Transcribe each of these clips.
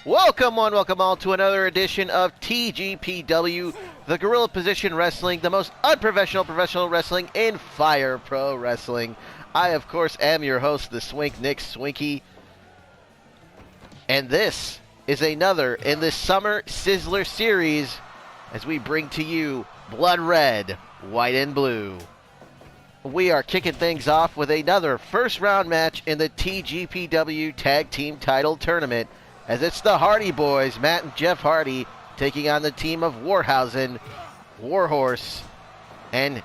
Welcome all to another edition of TGPW, the Gorilla Position Wrestling, the most unprofessional professional wrestling in Fire Pro Wrestling. I, of course, am your host, the Swink, Nick Swinky. And this is another in the Summer Sizzler Series as we bring to you Blood Red, White and Blue. We are kicking things off with another first round match in the TGPW Tag Team Title Tournament, as it's the Hardy Boys, Matt and Jeff Hardy, taking on the team of Warhausen, Warhorse, and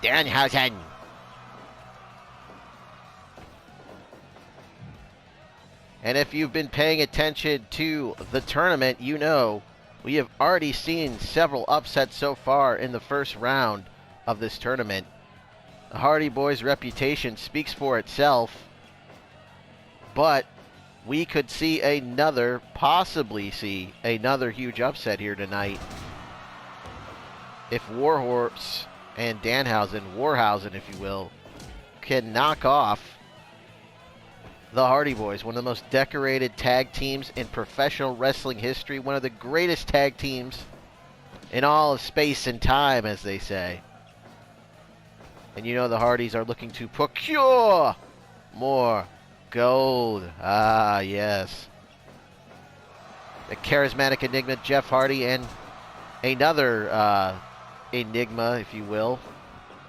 Danhausen. And if you've been paying attention to the tournament, you know we have already seen several upsets so far in the first round of this tournament. The Hardy Boys' reputation speaks for itself, but we could possibly see another huge upset here tonight if Warhorse and Warhausen, if you will, can knock off the Hardy Boys, one of the most decorated tag teams in professional wrestling history, one of the greatest tag teams in all of space and time, as they say. And you know the Hardys are looking to procure more gold. Ah, yes. The charismatic enigma, Jeff Hardy, and another enigma, if you will.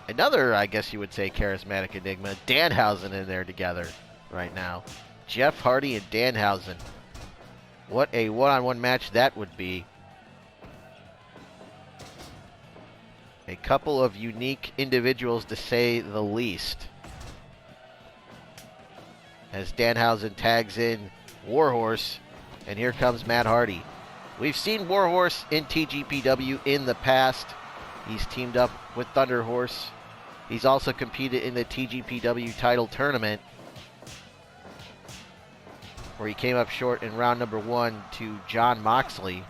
Another, I guess you would say, charismatic enigma, Danhausen, in there together right now. Jeff Hardy and Danhausen. What a one-on-one match that would be. A couple of unique individuals, to say the least, as Danhausen tags in Warhorse, and here comes Matt Hardy. We've seen Warhorse in TGPW in the past. He's teamed up with THUNDERHORSE. He's also competed in the TGPW title tournament, where he came up short in round number 1 to John Moxley.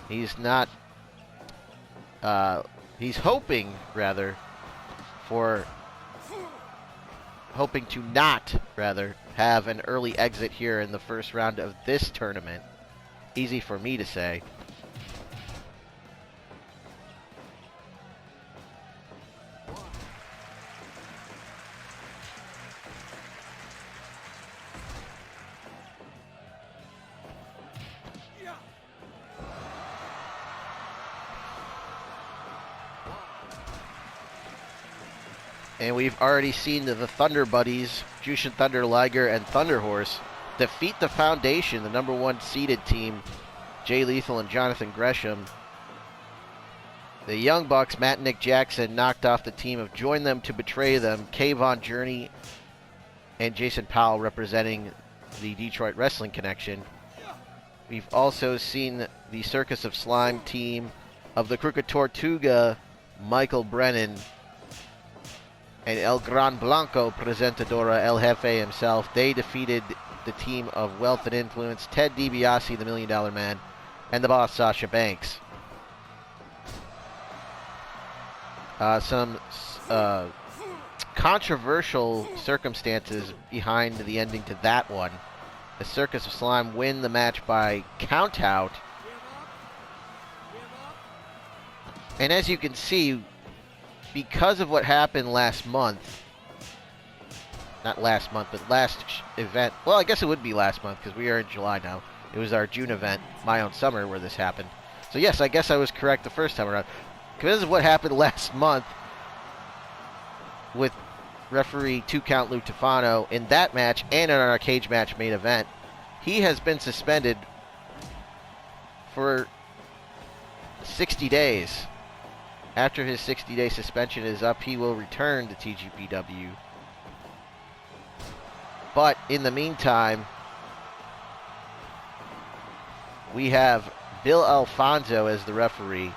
He's not, he's hoping to not have an early exit here in the first round of this tournament. Easy for me to say. And we've already seen the Thunder Buddies, Jushin Thunder Liger and THUNDERHORSE, defeat the Foundation, the number 1 seeded team, Jay Lethal and Jonathan Gresham. The Young Bucks, Matt and Nick Jackson, knocked off the team of Join Them to Betray Them, K-Von Journey and Jason Powell, representing the Detroit Wrestling Connection. We've also seen the Circus of Slime team of the Crooked Tortuga, Michael Brennan, and El Gran Blanco Presentadora, El Jefe himself. They defeated the team of Wealth and Influence, Ted DiBiase, the $1 Million Man, and the boss, Sasha Banks. Some controversial circumstances behind the ending to that one. The Circus of Slime win the match by countout. And as you can see, because of what happened last month, not last month, but last event. Well, I guess it would be last month because we are in July now. It was our June event, My Own Summer, where this happened. So yes, I guess I was correct the first time around. Because of what happened last month with referee 2-Count Lou Tufano in that match and in our cage match main event, he has been suspended for 60 days. After his 60-day suspension is up, he will return to TGPW. But in the meantime, we have Bill Alfonso as the referee.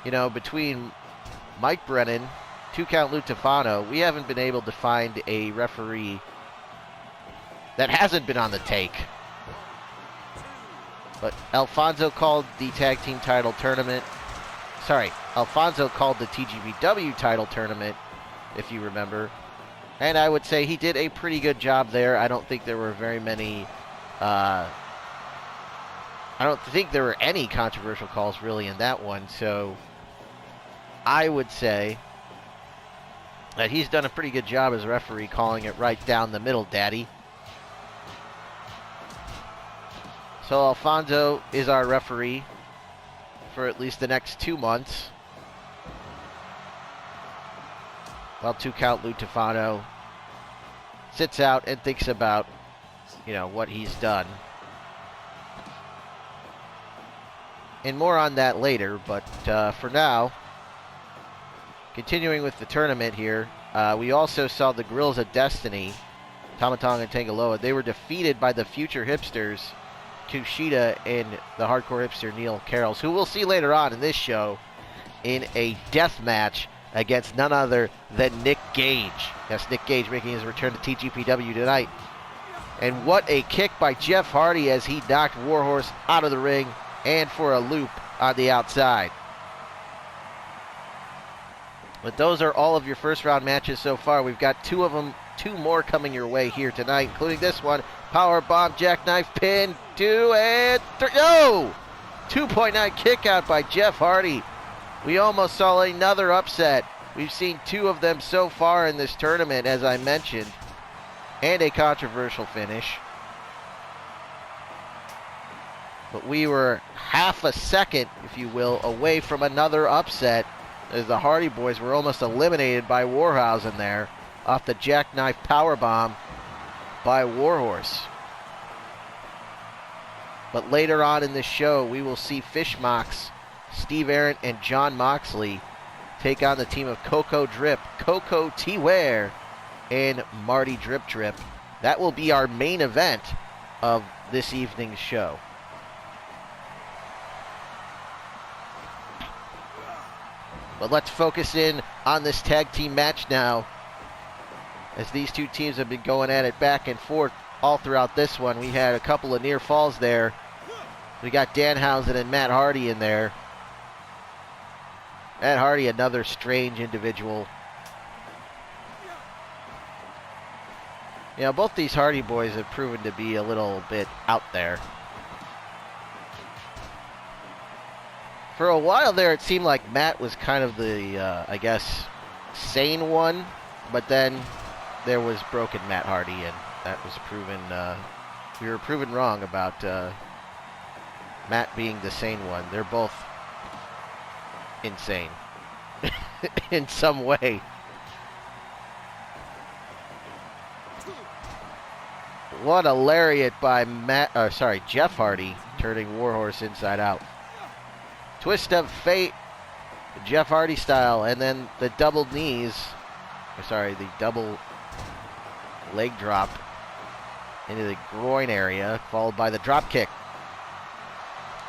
You know, between Mike Brennan, 2-Count Lou Tufano, we haven't been able to find a referee that hasn't been on the take. But Alfonso called the tag team title tournament. Alfonso called the TGPW title tournament, if you remember. And I would say he did a pretty good job there. I don't think there were very many I don't think there were any controversial calls really in that one, so I would say that he's done a pretty good job as a referee calling it right down the middle, Daddy. So Alfonso is our referee for at least the next 2 months. While 2-count Lou Tufano sits out and thinks about, what he's done. And more on that later, but for now, continuing with the tournament here, we also saw the Grills of Destiny, Tamatong and Tangaloa. They were defeated by the Future Hipsters, Kushida and the Hardcore Hipster Neil Karels, who we'll see later on in this show in a death match against none other than Nick Gage. Yes, Nick Gage making his return to TGPW tonight. And what a kick by Jeff Hardy as he knocked Warhorse out of the ring and for a loop on the outside. But those are all of your first round matches so far. We've got two more coming your way here tonight, including this one. Power bomb, jackknife, pin, 2 and 3. No! 2.9 kick out by Jeff Hardy. We almost saw another upset. We've seen 2 of them so far in this tournament, as I mentioned, and a controversial finish. But we were half a second, if you will, away from another upset, as the Hardy Boys were almost eliminated by Warhausen there off the jackknife powerbomb by Warhorse. But later on in this show, we will see FishMox, Steve Ahrendt, and John Moxley take on the team of Koko Drip, Koko T-Ware, and Marty Drip Drip. That will be our main event of this evening's show. But let's focus in on this tag team match now, as these two teams have been going at it back and forth all throughout this one. We had a couple of near falls there. We got Danhausen and Matt Hardy in there. Matt Hardy, another strange individual. Both these Hardy Boys have proven to be a little bit out there. For a while there, it seemed like Matt was kind of the, sane one. But then there was broken Matt Hardy, and that was proven, we were proven wrong about Matt being the sane one. They're both insane in some way. What a lariat by Jeff Hardy, turning Warhorse inside out. Twist of fate, Jeff Hardy style, and then the double knees, the double leg drop into the groin area, followed by the drop kick.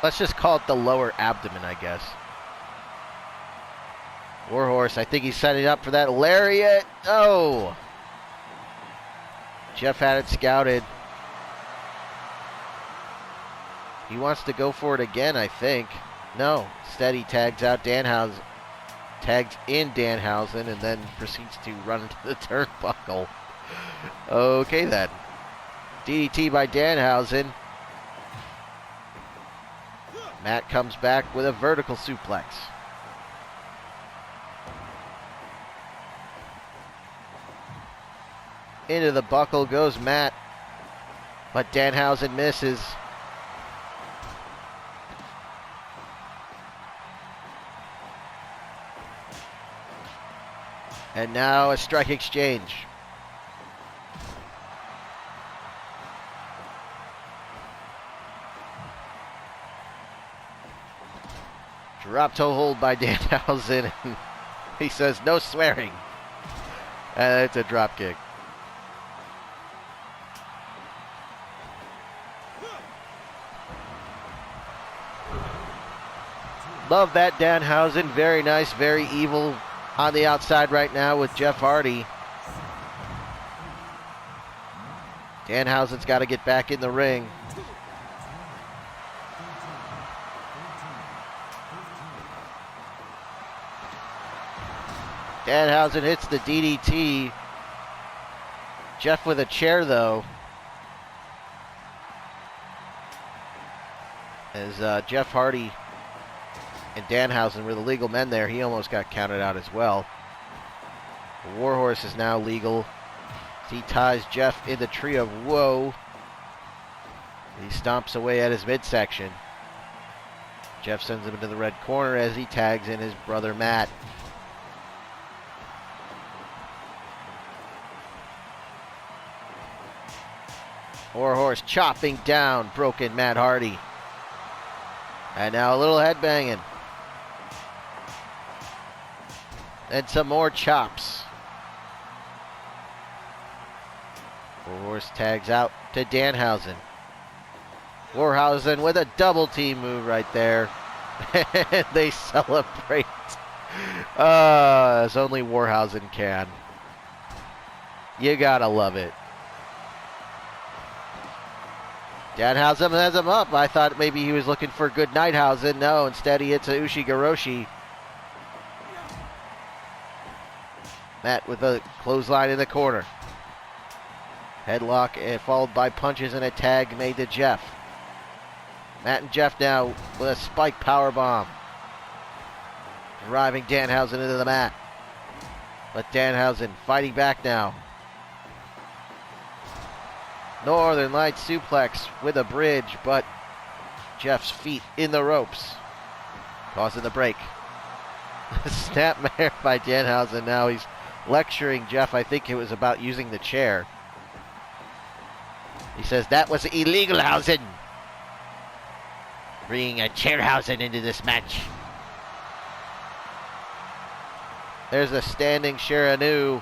Let's just call it the lower abdomen, I guess. Warhorse, I think he's setting up for that lariat. Oh! Jeff had it scouted. He wants to go for it again, I think. No, instead he tags out Danhausen, tags in Danhausen, and then proceeds to run into the turnbuckle. Okay then. DDT by Danhausen. Matt comes back with a vertical suplex. Into the buckle goes Matt, but Danhausen misses. And now a strike exchange. Drop toe hold by Danhausen. He says no swearing. And it's a drop kick. Love that Danhausen. Very nice, very evil on the outside right now with Jeff Hardy. Danhausen's got to get back in the ring. Danhausen hits the DDT. Jeff with a chair, though. As Jeff Hardy and Danhausen were the legal men there, he almost got counted out as well. Warhorse is now legal. He ties Jeff in the tree of woe. He stomps away at his midsection. Jeff sends him into the red corner as he tags in his brother Matt. Warhorse chopping down broken Matt Hardy. And now a little headbanging. And some more chops. Warhorse tags out to Danhausen. Warhausen with a double team move right there. And they celebrate. As only Warhausen can. You gotta love it. Danhausen has him up. I thought maybe he was looking for good Nighthausen. No, instead he hits a Ushigoroshi. Matt with a clothesline in the corner. Headlock and followed by punches and a tag made to Jeff. Matt and Jeff now with a spike powerbomb. Driving Danhausen into the mat. But Danhausen fighting back now. Northern Light suplex with a bridge, but Jeff's feet in the ropes. Causing the break. Snapmare by Danhausen. Now he's lecturing Jeff. I think it was about using the chair. He says that was illegal, Hausen. Bringing a chairhausen into this match. There's a standing Sharanu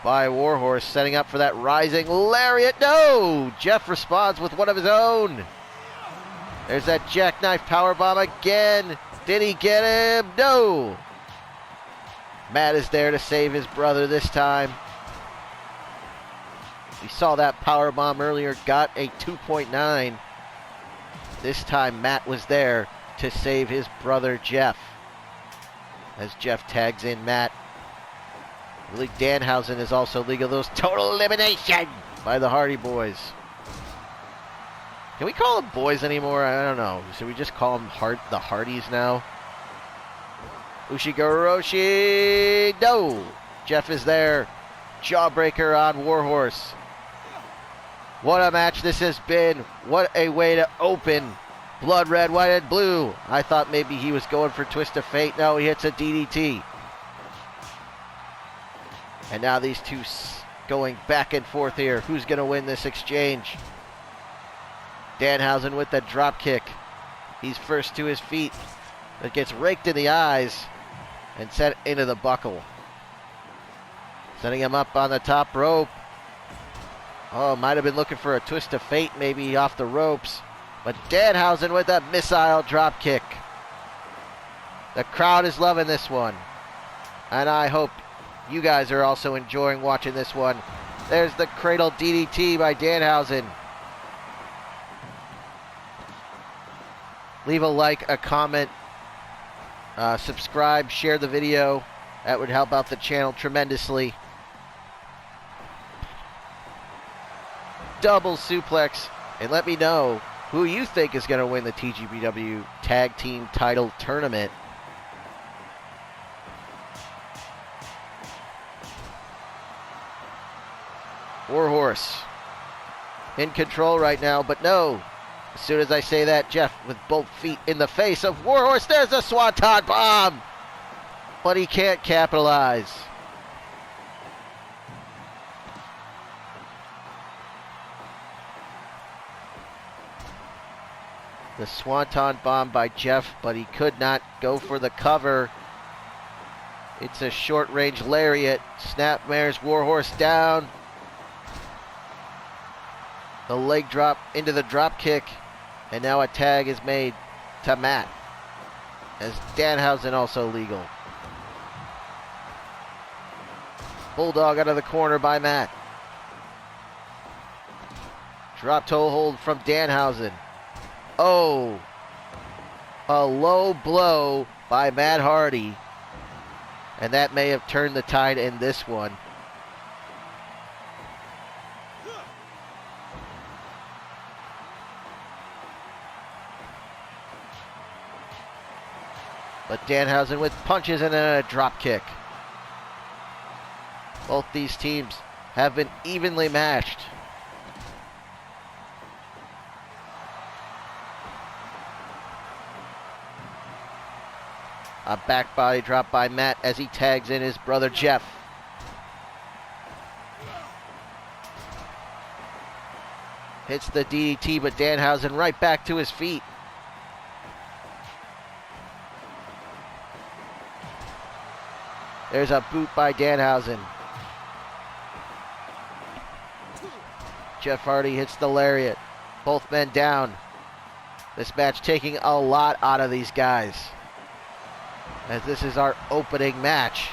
by Warhorse, setting up for that rising lariat. No! Jeff responds with one of his own. There's that jackknife powerbomb again. Did he get him? No! Matt is there to save his brother this time. We saw that powerbomb earlier, got a 2.9. This time Matt was there to save his brother Jeff. As Jeff tags in Matt. I believe Danhausen is also legal. Those total elimination by the Hardy Boys. Can we call them boys anymore? I don't know. Should we just call them the Hardys now? Ushigoroshi. No. Jeff is there. Jawbreaker on Warhorse. What a match this has been. What a way to open Blood Red, White, and Blue. I thought maybe he was going for Twist of Fate. No, he hits a DDT. And now these two going back and forth here. Who's going to win this exchange? Danhausen with the drop kick. He's first to his feet. It gets raked in the eyes and sent into the buckle. Setting him up on the top rope. Oh, might have been looking for a Twist of Fate maybe off the ropes. But Danhausen with a missile drop kick. The crowd is loving this one. And I hope you guys are also enjoying watching this one. There's the cradle DDT by Danhausen. Leave a like, a comment, subscribe, share the video. That would help out the channel tremendously. Double suplex. And let me know who you think is going to win the TGPW Tag Team Title Tournament. Warhorse in control right now, but no. As soon as I say that, Jeff with both feet in the face of Warhorse. There's a Swanton Bomb, but he can't capitalize. The Swanton Bomb by Jeff, but he could not go for the cover. It's a short-range lariat. Snapmares Warhorse down. The leg drop into the drop kick. And now a tag is made to Matt. As Danhausen also legal. Bulldog out of the corner by Matt. Drop toe hold from Danhausen. Oh, a low blow by Matt Hardy. And that may have turned the tide in this one. But Danhausen with punches and then a drop kick. Both these teams have been evenly matched. A back body drop by Matt as he tags in his brother Jeff. Hits the DDT, but Danhausen right back to his feet. There's a boot by Danhausen. Jeff Hardy hits the lariat. Both men down. This match taking a lot out of these guys, as this is our opening match.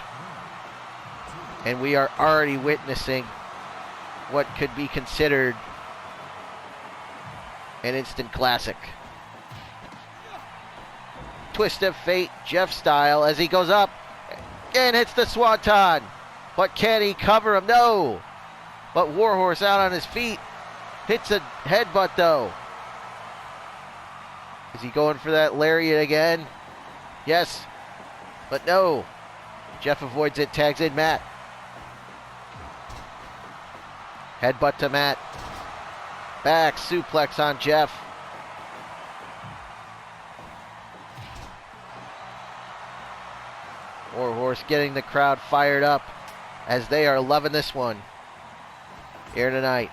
And we are already witnessing what could be considered an instant classic. Twist of fate, Jeff style, as he goes up and hits the swanton. But can he cover him? No. But Warhorse out on his feet. Hits a headbutt though. Is he going for that lariat again? Yes. But no. Jeff avoids it, tags in Matt. Headbutt to Matt. Back suplex on Jeff. Warhorse getting the crowd fired up as they are loving this one here tonight.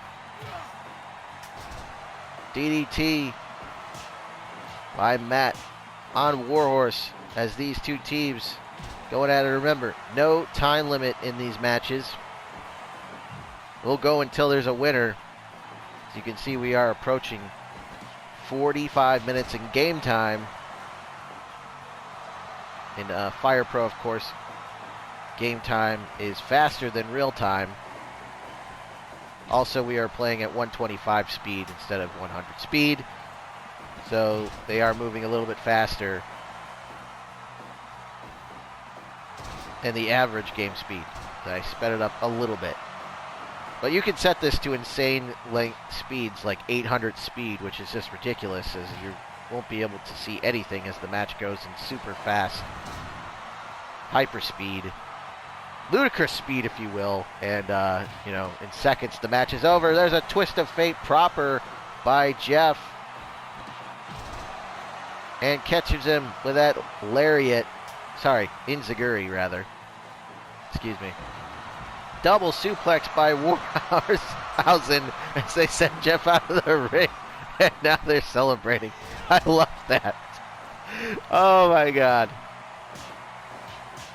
DDT by Matt on Warhorse as these two teams going at it. Remember, no time limit in these matches. We'll go until there's a winner. As you can see, we are approaching 45 minutes in game time. In Fire Pro, of course, game time is faster than real time. Also, we are playing at 125 speed instead of 100 speed. So they are moving a little bit faster than the average game speed. I sped it up a little bit. But you can set this to insane length speeds, like 800 speed, which is just ridiculous, as you won't be able to see anything as the match goes in super fast hyper speed, ludicrous speed, if you will. And you know, in seconds the match is over. There's a twist of fate proper by Jeff, and catches him with that lariat. Sorry, Inzaguri rather. Excuse me. Double suplex by Warhausen as they send Jeff out of the ring. And now they're celebrating. I love that. Oh my God.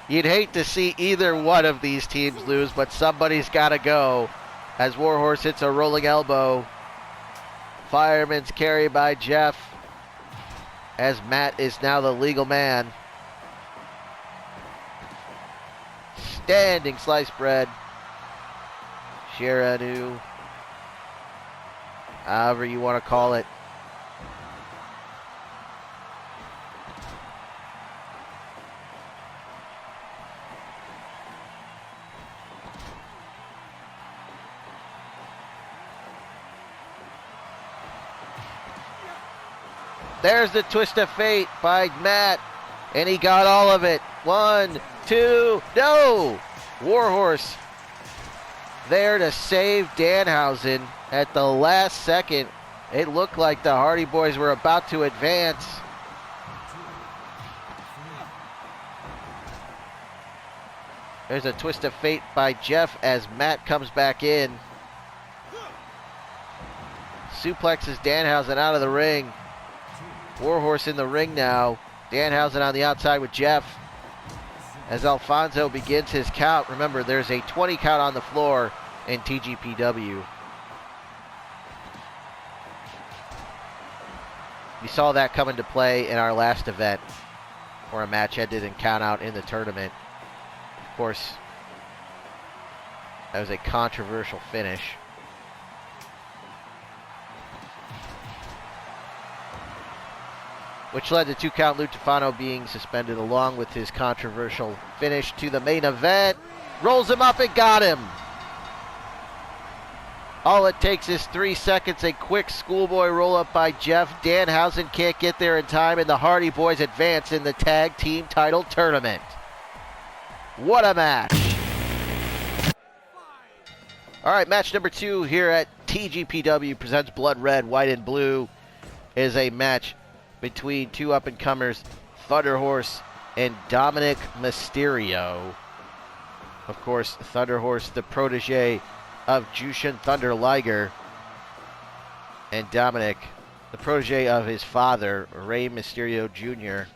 You'd hate to see either one of these teams lose, but somebody's got to go. As Warhorse hits a rolling elbow. Fireman's carry by Jeff, as Matt is now the legal man. Standing slice bread. Shiranu, however you want to call it. There's the twist of fate by Matt, and he got all of it. 1, 2, no! Warhorse there to save Danhausen at the last second. It looked like the Hardy Boys were about to advance. There's a twist of fate by Jeff as Matt comes back in. Suplexes Danhausen out of the ring. Warhorse in the ring now. Danhausen on the outside with Jeff. As Alfonso begins his count. Remember, there's a 20 count on the floor in TGPW. We saw that come into play in our last event, where a match ended in count out in the tournament. Of course, that was a controversial finish. Which led to 2 count Lou Tufano being suspended along with his controversial finish. To the main event. Rolls him up and got him. All it takes is 3 seconds. A quick schoolboy roll-up by Jeff. Danhausen can't get there in time, and the Hardy Boys advance in the tag team title tournament. What a match. All right, match number 2 here at TGPW presents Blood Red, White, and Blue is a match between two up-and-comers, THUNDERHORSE and Dominik Mysterio. Of course, THUNDERHORSE, the protege of Jushin Thunder Liger, and Dominik, the protege of his father, Rey Mysterio Jr.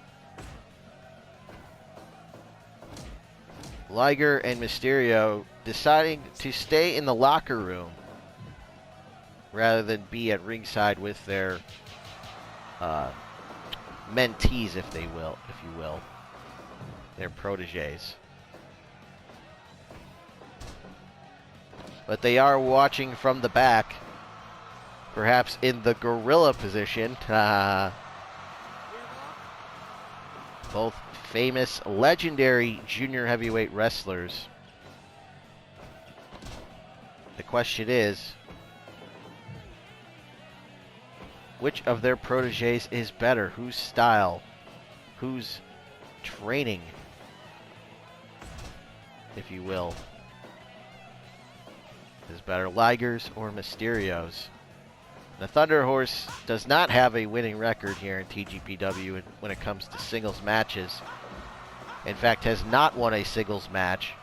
Liger and Mysterio deciding to stay in the locker room rather than be at ringside with their mentees, if you will, their proteges. But they are watching from the back, perhaps in the gorilla position. Both famous, legendary junior heavyweight wrestlers. The question is, which of their proteges is better? Whose style, whose training, if you will, is better, Liger's or Mysterio's? The THUNDERHORSE does not have a winning record here in TGPW when it comes to singles matches. In fact, has not won a singles match.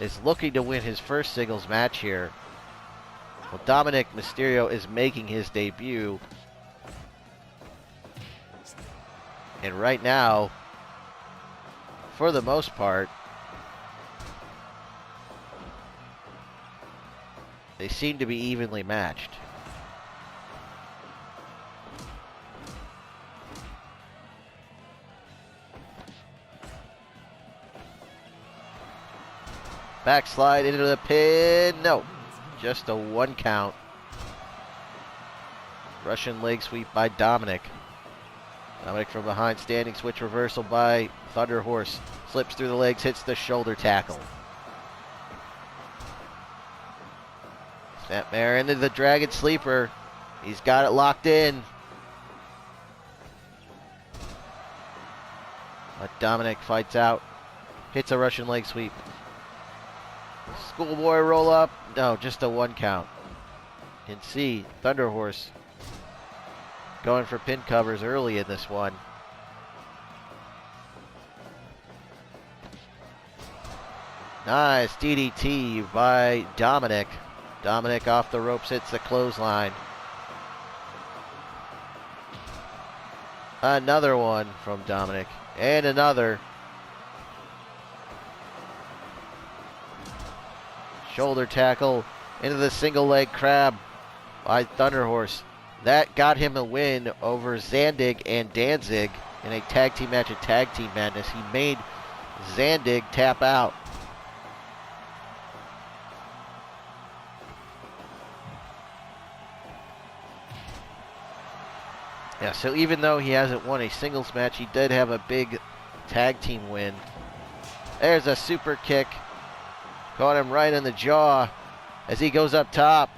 Is looking to win his first singles match here. Well, Dominik Mysterio is making his debut. And right now, for the most part, they seem to be evenly matched. Backslide into the pin. No, just a 1 count. Russian leg sweep by Dominik. Dominik from behind, standing switch reversal by THUNDERHORSE. Slips through the legs, hits the shoulder tackle. Snapmare into the Dragon Sleeper. He's got it locked in. But Dominik fights out. Hits a Russian leg sweep. Schoolboy roll up. No, just a 1 count. You can see THUNDERHORSE going for pin covers early in this one. Nice DDT by Dominik. Dominik off the ropes, hits the clothesline. Another one from Dominik. And another. Shoulder tackle into the single leg crab by THUNDERHORSE. That got him a win over Zandig and Danzig in a tag team match at Tag Team Madness. He made Zandig tap out. Yeah, so even though he hasn't won a singles match, he did have a big tag team win. There's a super kick. Caught him right in the jaw as he goes up top.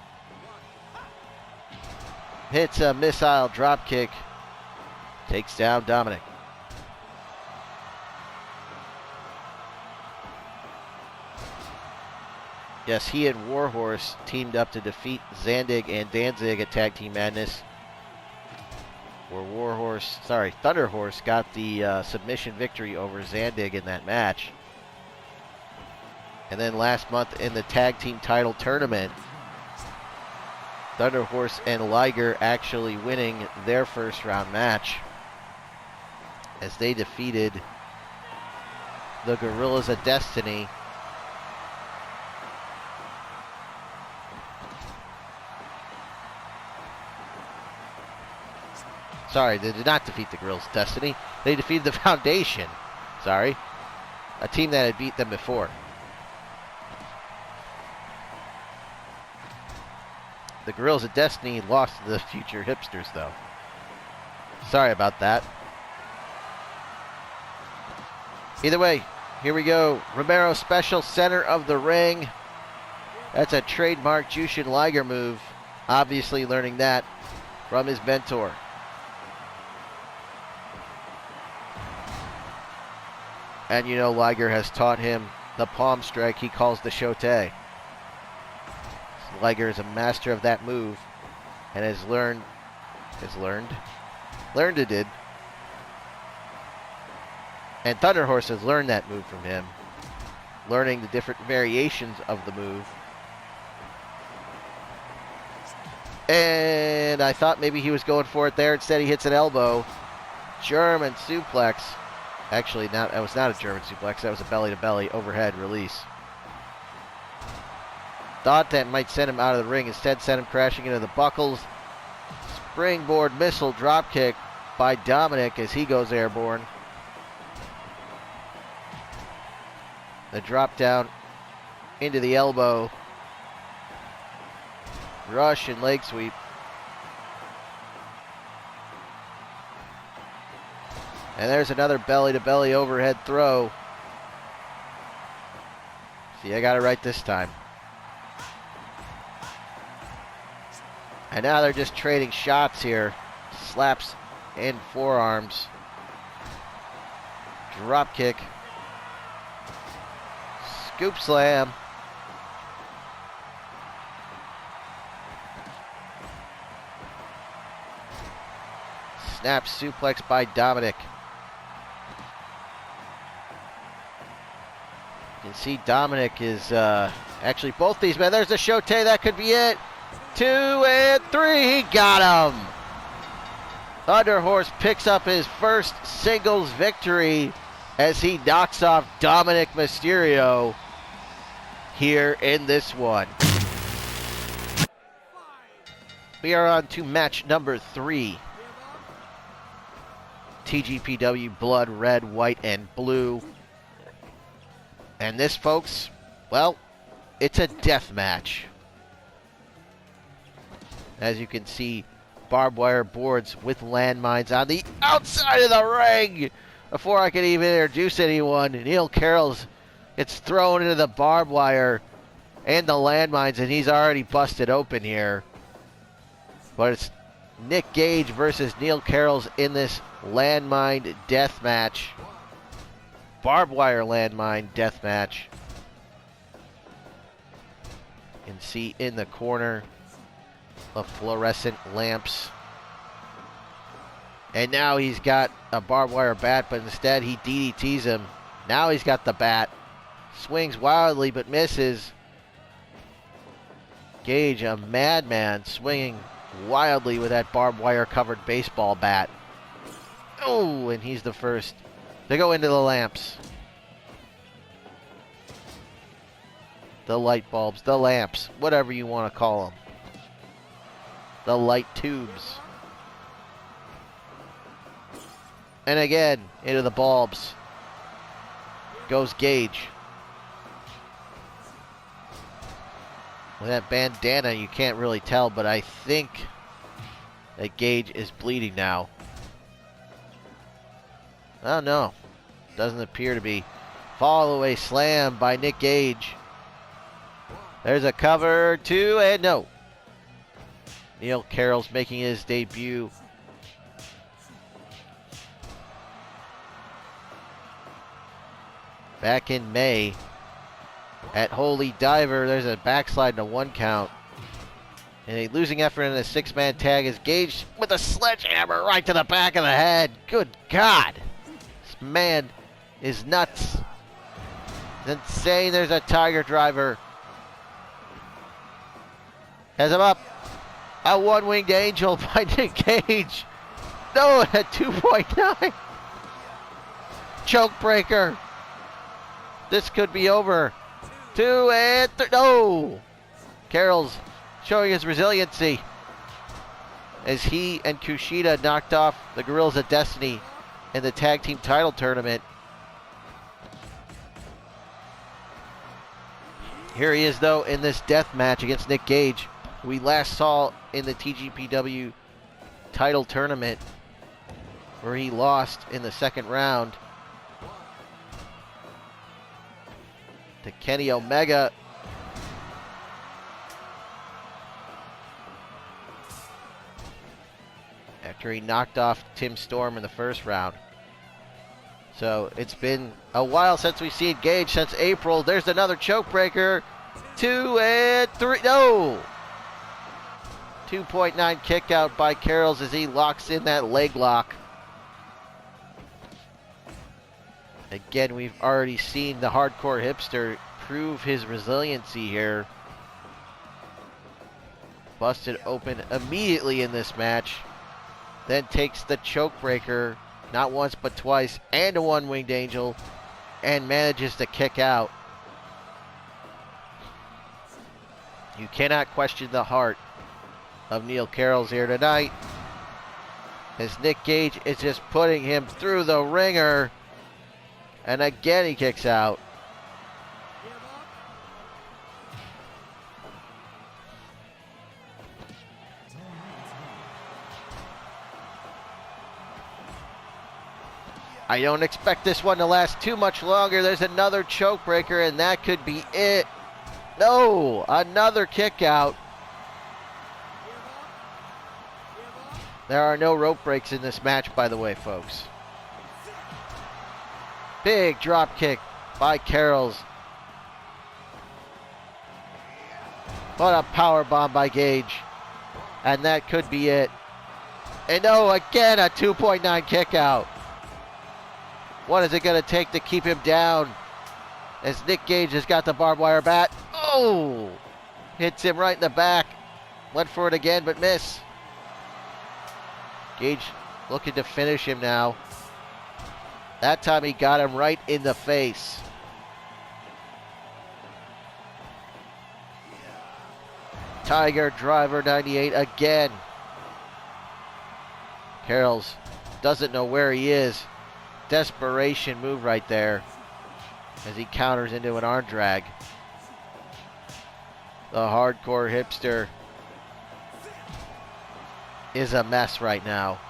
Hits a missile drop kick. Takes down Dominik. Yes, he and Warhorse teamed up to defeat Zandig and Danzig at Tag Team Madness, where THUNDERHORSE got the submission victory over Zandig in that match. And then last month in the tag team title tournament, THUNDERHORSE and Liger actually winning their first round match as they defeated the Gorillas of Destiny. Sorry, they did not defeat the Gorillas of Destiny. They defeated the Foundation. Sorry. A team that had beat them before. The Gorillas of Destiny lost to the Future Hipsters, though. Sorry about that. Either way, here we go. Romero special, center of the ring. That's a trademark Jushin Liger move. Obviously learning that from his mentor. And you know Liger has taught him the palm strike he calls the shote. Liger is a master of that move and has learned it. And THUNDERHORSE has learned that move from him, learning the different variations of the move. And I thought maybe he was going for it there. Instead, he hits an elbow. German suplex. Actually, that was not a German suplex. That was a belly-to-belly overhead release. Thought that might send him out of the ring. Instead, sent him crashing into the buckles. Springboard missile dropkick by Dominik as he goes airborne. The drop down into the elbow. Rush and leg sweep. And there's another belly-to-belly overhead throw. See, I got it right this time. And now they're just trading shots here. Slaps and forearms. Drop kick. Scoop slam. Snap suplex by Dominik. You can see Dominik is actually both these men. There's a shote. That could be it. 2 and 3. He got him. THUNDERHORSE picks up his first singles victory as he knocks off Dominik Mysterio here in this one. We are on to match number 3. TGPW blood, red, white, and blue. And this, folks, well, it's a death match. As you can see, barbed wire boards with landmines on the outside of the ring. Before I can even introduce anyone, Neil Karels gets thrown into the barbed wire and the landmines, and he's already busted open here. But it's Nick Gage versus Neil Karels in this landmine death match. Barbed wire landmine death match. You can see in the corner the fluorescent lamps. And now he's got a barbed wire bat, but instead he DDTs him. Now he's got the bat. Swings wildly but misses. Gage, a madman, swinging wildly with that barbed wire covered baseball bat. Oh, and he's the first to go into the lamps. The light bulbs, the lamps, whatever you want to call them. The light tubes. And again, into the bulbs goes Gage. With that bandana, you can't really tell, but I think that Gage is bleeding now. Oh no, doesn't appear to be. Fall away slam by Nick Gage. There's a cover, 2, and no. Neil Karels making his debut. Back in May at Holy Diver, there's a backslide and a 1 count. And a losing effort in a 6-man tag is Gage with a sledgehammer right to the back of the head. Good God. This man is nuts. It's insane. There's a Tiger Driver. Has him up. A 1-winged angel by Nick Gage. No, at 2.9. Choke breaker. This could be over. 2 and 3. No. Karels showing his resiliency as he and Kushida knocked off the Gorillas of Destiny in the tag team title tournament. Here he is, though, in this death match against Nick Gage, who we last saw in the TGPW title tournament, where he lost in the second round to Kenny Omega. after he knocked off Tim Storm in the first round. So it's been a while since we've seen Gage, since April. There's another choke breaker. 2 and 3. No! 2.9 kick out by Karels as he locks in that leg lock. Again, we've already seen the hardcore hipster prove his resiliency here. Busted open immediately in this match. Then takes the choke breaker, not once but twice, and a one-winged angel, and manages to kick out. You cannot question the heart of Neil Karels here tonight, as Nick Gage is just putting him through the ringer. And again he kicks out. I don't expect this one to last too much longer. There's another choke breaker, and that could be it. No, another kick out. There are no rope breaks in this match, by the way, folks. Big drop kick by Karels. What a power bomb by Gage. And that could be it. And oh, again, a 2.9 kick out. What is it going to take to keep him down? As Nick Gage has got the barbed wire bat. Oh! Hits him right in the back. Went for it again, but miss. Gage looking to finish him now. That time he got him right in the face. Tiger Driver 98 again. Karels doesn't know where he is. Desperation move right there as he counters into an arm drag. The hardcore hipster is a mess right now.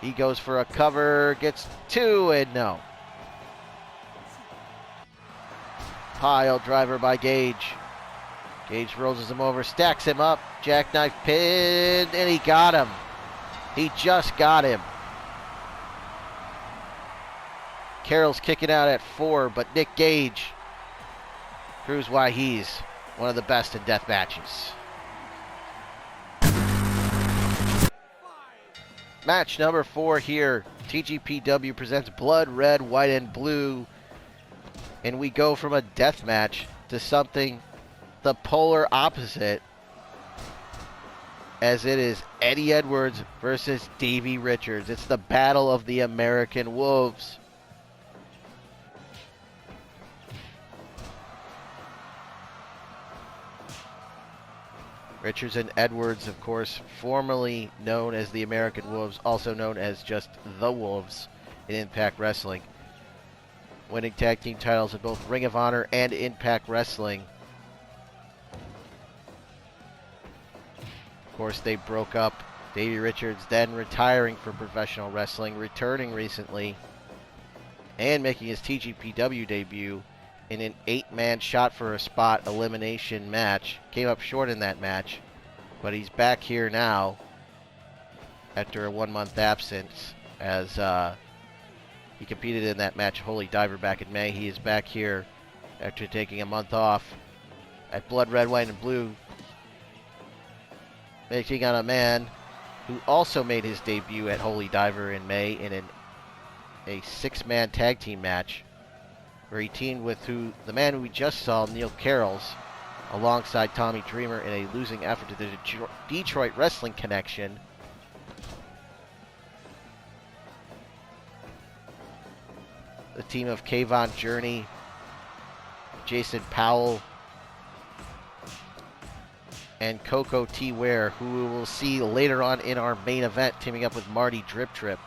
He goes for a cover, gets 2, and no. Pile driver by Gage. Gage rolls him over, stacks him up, jackknife pin, and he got him. He just got him. Karels kicking out at 4, but Nick Gage proves why he's one of the best in death matches. Match number 4 here. TGPW presents Blood, Red, White, and Blue. And we go from a death match to something the polar opposite, as it is Eddie Edwards versus Davey Richards. It's the battle of the American Wolves. Richards and Edwards, of course, formerly known as the American Wolves, also known as just the Wolves in Impact Wrestling. Winning tag team titles in both Ring of Honor and Impact Wrestling. Of course, they broke up. Davey Richards then retiring from professional wrestling, returning recently, and making his TGPW debut in an 8-man shot for a spot elimination match. Came up short in that match, but he's back here now after a 1-month absence, as he competed in that match Holy Diver back in May. He is back here after taking a month off at Blood, Red, White, and Blue, making on a man who also made his debut at Holy Diver in May in a 6-man tag team match, where he teamed with the man we just saw, Neil Karels, alongside Tommy Dreamer in a losing effort to the Detroit Wrestling Connection. The team of Kayvon Journey, Jason Powell, and Koko T. Ware, who we will see later on in our main event, teaming up with Marty Drip Trip,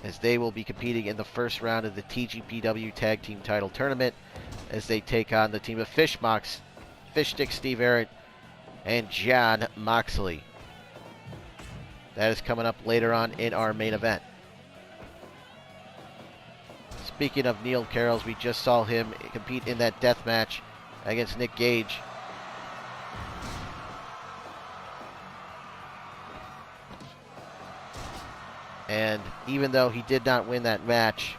as they will be competing in the first round of the TGPW Tag Team Title Tournament, as they take on the team of FishMox, Fishstick Steve Ahrendt, and John Moxley. That is coming up later on in our main event. Speaking of Neil Karels, we just saw him compete in that death match against Nick Gage. And even though he did not win that match,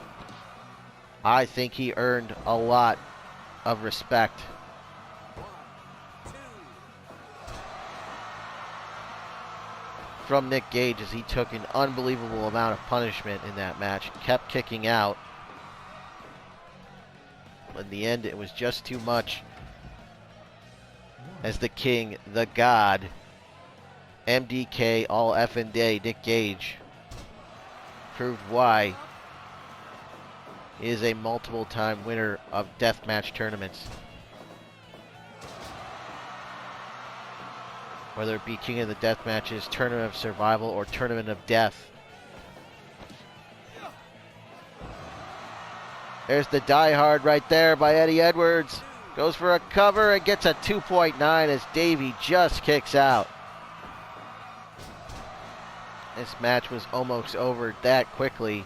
I think he earned a lot of respect. From Nick Gage, as he took an unbelievable amount of punishment in that match, kept kicking out. In the end, it was just too much, as the king, the god, MDK all effing day, Nick Gage, proved why he is a multiple-time winner of deathmatch tournaments. Whether it be King of the Deathmatches, Tournament of Survival, or Tournament of Death. There's the Die Hard right there by Eddie Edwards. Goes for a cover and gets a 2.9 as Davey just kicks out. This match was almost over that quickly.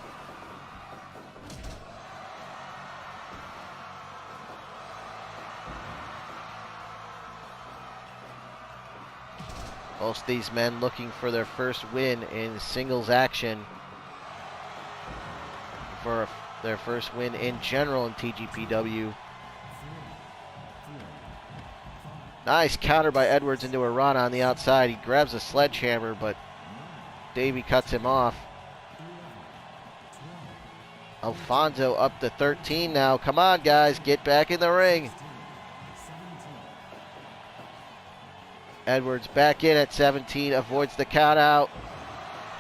Both these men looking for their first win in singles action. For their first win in general in TGPW. Nice counter by Edwards into a run on the outside. He grabs a sledgehammer, but Davey cuts him off. Alfonso up to 13 now. Come on, guys, get back in the ring. Edwards back in at 17, avoids the count out,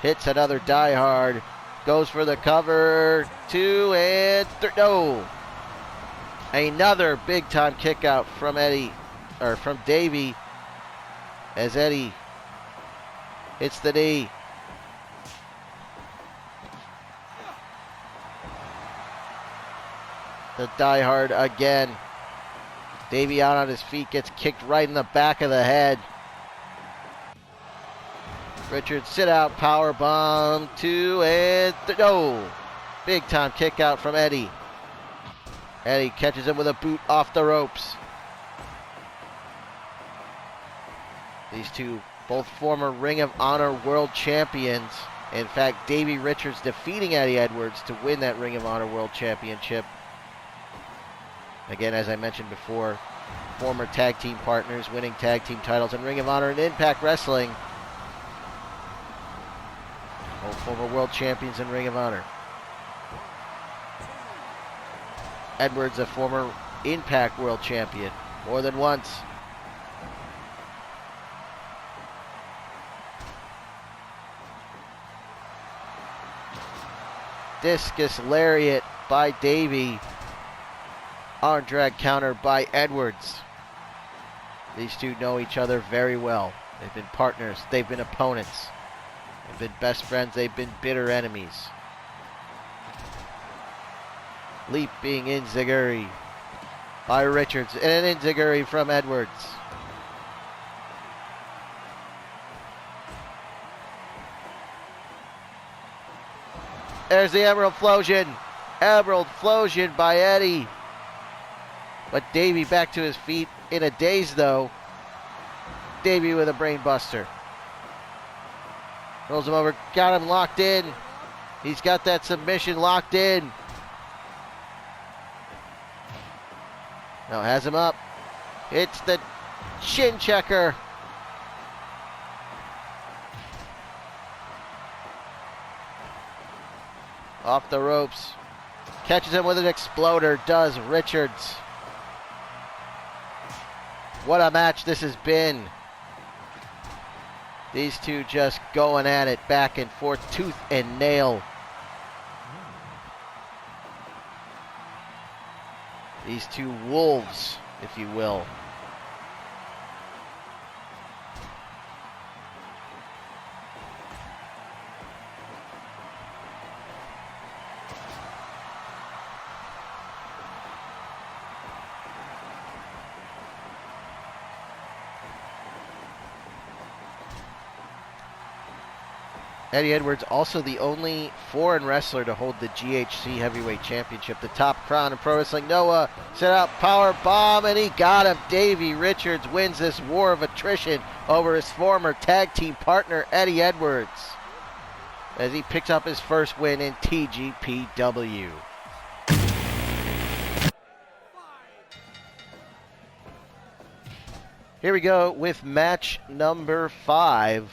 hits another Die Hard, goes for the cover, 2 and 3. No! Another big time kick out from from Davey, as Eddie hits the knee. The Die Hard again. Davey out on his feet, gets kicked right in the back of the head. Richards sit out, power bomb, 2 and 3. No! Big time kick out from Eddie. Eddie catches him with a boot off the ropes. These two, both former Ring of Honor World Champions. In fact, Davey Richards defeating Eddie Edwards to win that Ring of Honor World Championship. Again, as I mentioned before, former tag team partners, winning tag team titles in Ring of Honor and Impact Wrestling. Both former world champions in Ring of Honor. Edwards, a former Impact World Champion, more than once. Discus lariat by Davey. Arm drag counter by Edwards. These two know each other very well. They've been partners. They've been opponents. They've been best friends. They've been bitter enemies. Leaping enziguri by Richards. And an enziguri from Edwards. There's the Emerald Flosion. Emerald Flosion by Eddie. But Davey back to his feet in a daze, though. Davey with a brain buster. Rolls him over, got him locked in. He's got that submission locked in. Now has him up. It's the chin checker. Off the ropes. Catches him with an exploder, does Richards. What a match this has been. These two just going at it back and forth, tooth and nail. These two wolves, if you will. Eddie Edwards, also the only foreign wrestler to hold the GHC Heavyweight Championship, the top crown in pro wrestling. Noah set out power bomb, and he got him. Davey Richards wins this war of attrition over his former tag team partner, Eddie Edwards. as he picks up his first win in TGPW. Here we go with match number 5.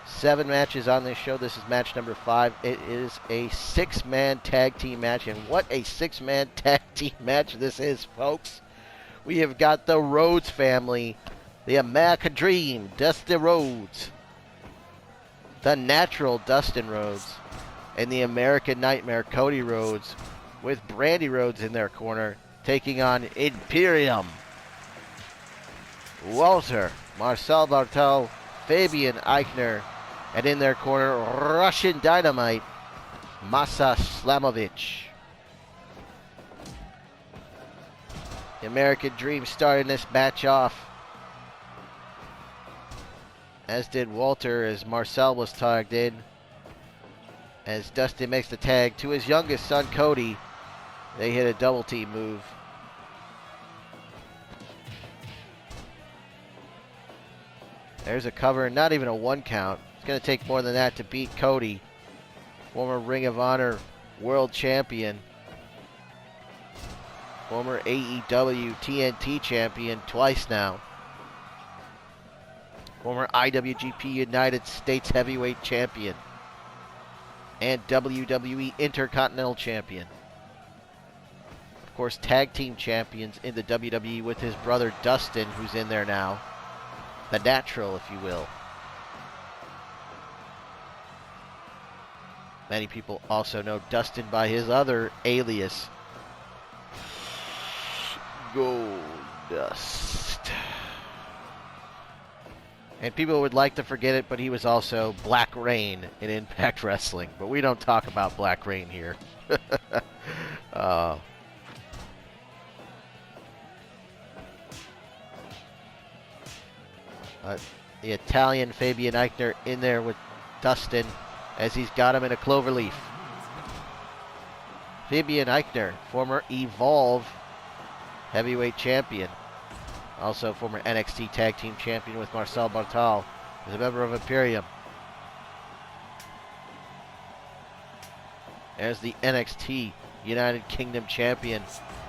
7 matches on this show. This is match number 5. It is a 6-man tag team match, and what a 6-man tag team match this is, folks. We have got the Rhodes family, the American Dream, Dusty Rhodes, the Natural, Dustin Rhodes, and the American Nightmare, Cody Rhodes, with Brandy Rhodes in their corner, taking on Imperium, Walter, Marcel Bartel, Fabian Eichner, and in their corner, Russian Dynamite, Masa Slamovich. The American Dream starting this match off, as did Walter, as Marcel was tagged in, as Dustin makes the tag to his youngest son, Cody. They hit a double team move. There's a cover, not even a 1 count. It's going to take more than that to beat Cody, former Ring of Honor World Champion, former AEW TNT Champion twice now, former IWGP United States Heavyweight Champion, and WWE Intercontinental Champion. Of course, Tag Team Champions in the WWE with his brother Dustin, who's in there now. The Natural, if you will. Many people also know Dustin by his other alias, Goldust. And people would like to forget it, but he was also Black Rain in Impact Wrestling. But we don't talk about Black Rain here. The Italian Fabian Eichner in there with Dustin as he's got him in a cloverleaf. Fabian Eichner, former Evolve Heavyweight Champion. Also former NXT Tag Team Champion with Marcel Bartal. Is a member of Imperium. There's the NXT United Kingdom Champion,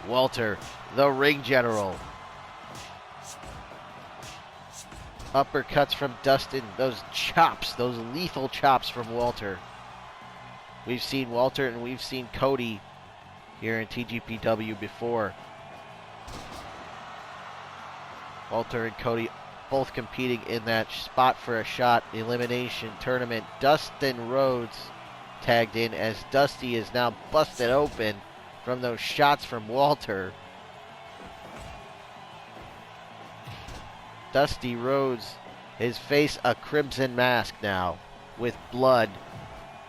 Walter, the Ring General. Uppercuts from Dustin, those chops, those lethal chops from Walter. We've seen Walter and we've seen Cody here in TGPW before. Walter and Cody both competing in that spot for a shot elimination tournament. Dustin Rhodes tagged in as Dusty is now busted open from those shots from Walter. Dusty Rhodes, his face a crimson mask now with blood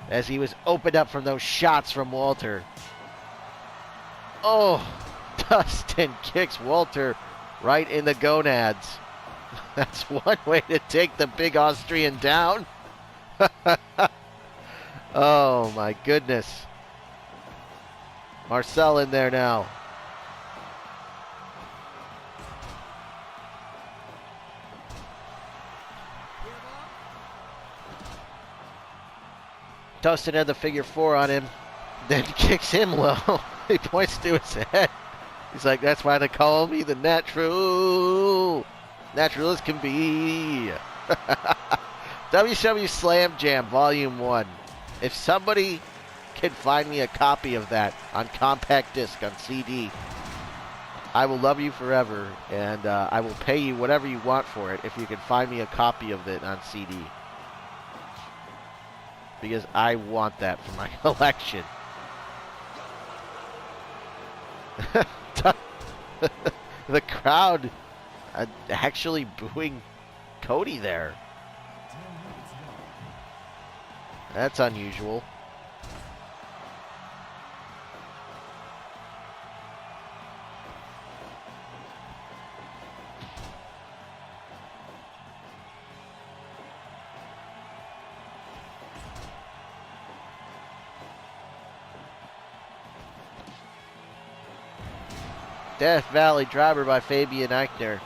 as he was opened up from those shots from Walter. Oh, Dustin kicks Walter right in the gonads. That's one way to take the big Austrian down. Oh my goodness. Marcel in there now. Dustin had the figure 4 on him, then kicks him low. He points to his head. He's like, that's why they call me the Natural. Natural as can be. WCW Slam Jam Volume 1. If somebody can find me a copy of that on compact disc, on CD, I will love you forever, and I will pay you whatever you want for it if you can find me a copy of it on CD. Because I want that for my collection. The crowd actually booing Cody there. That's unusual. Death Valley driver by Fabian Eichner.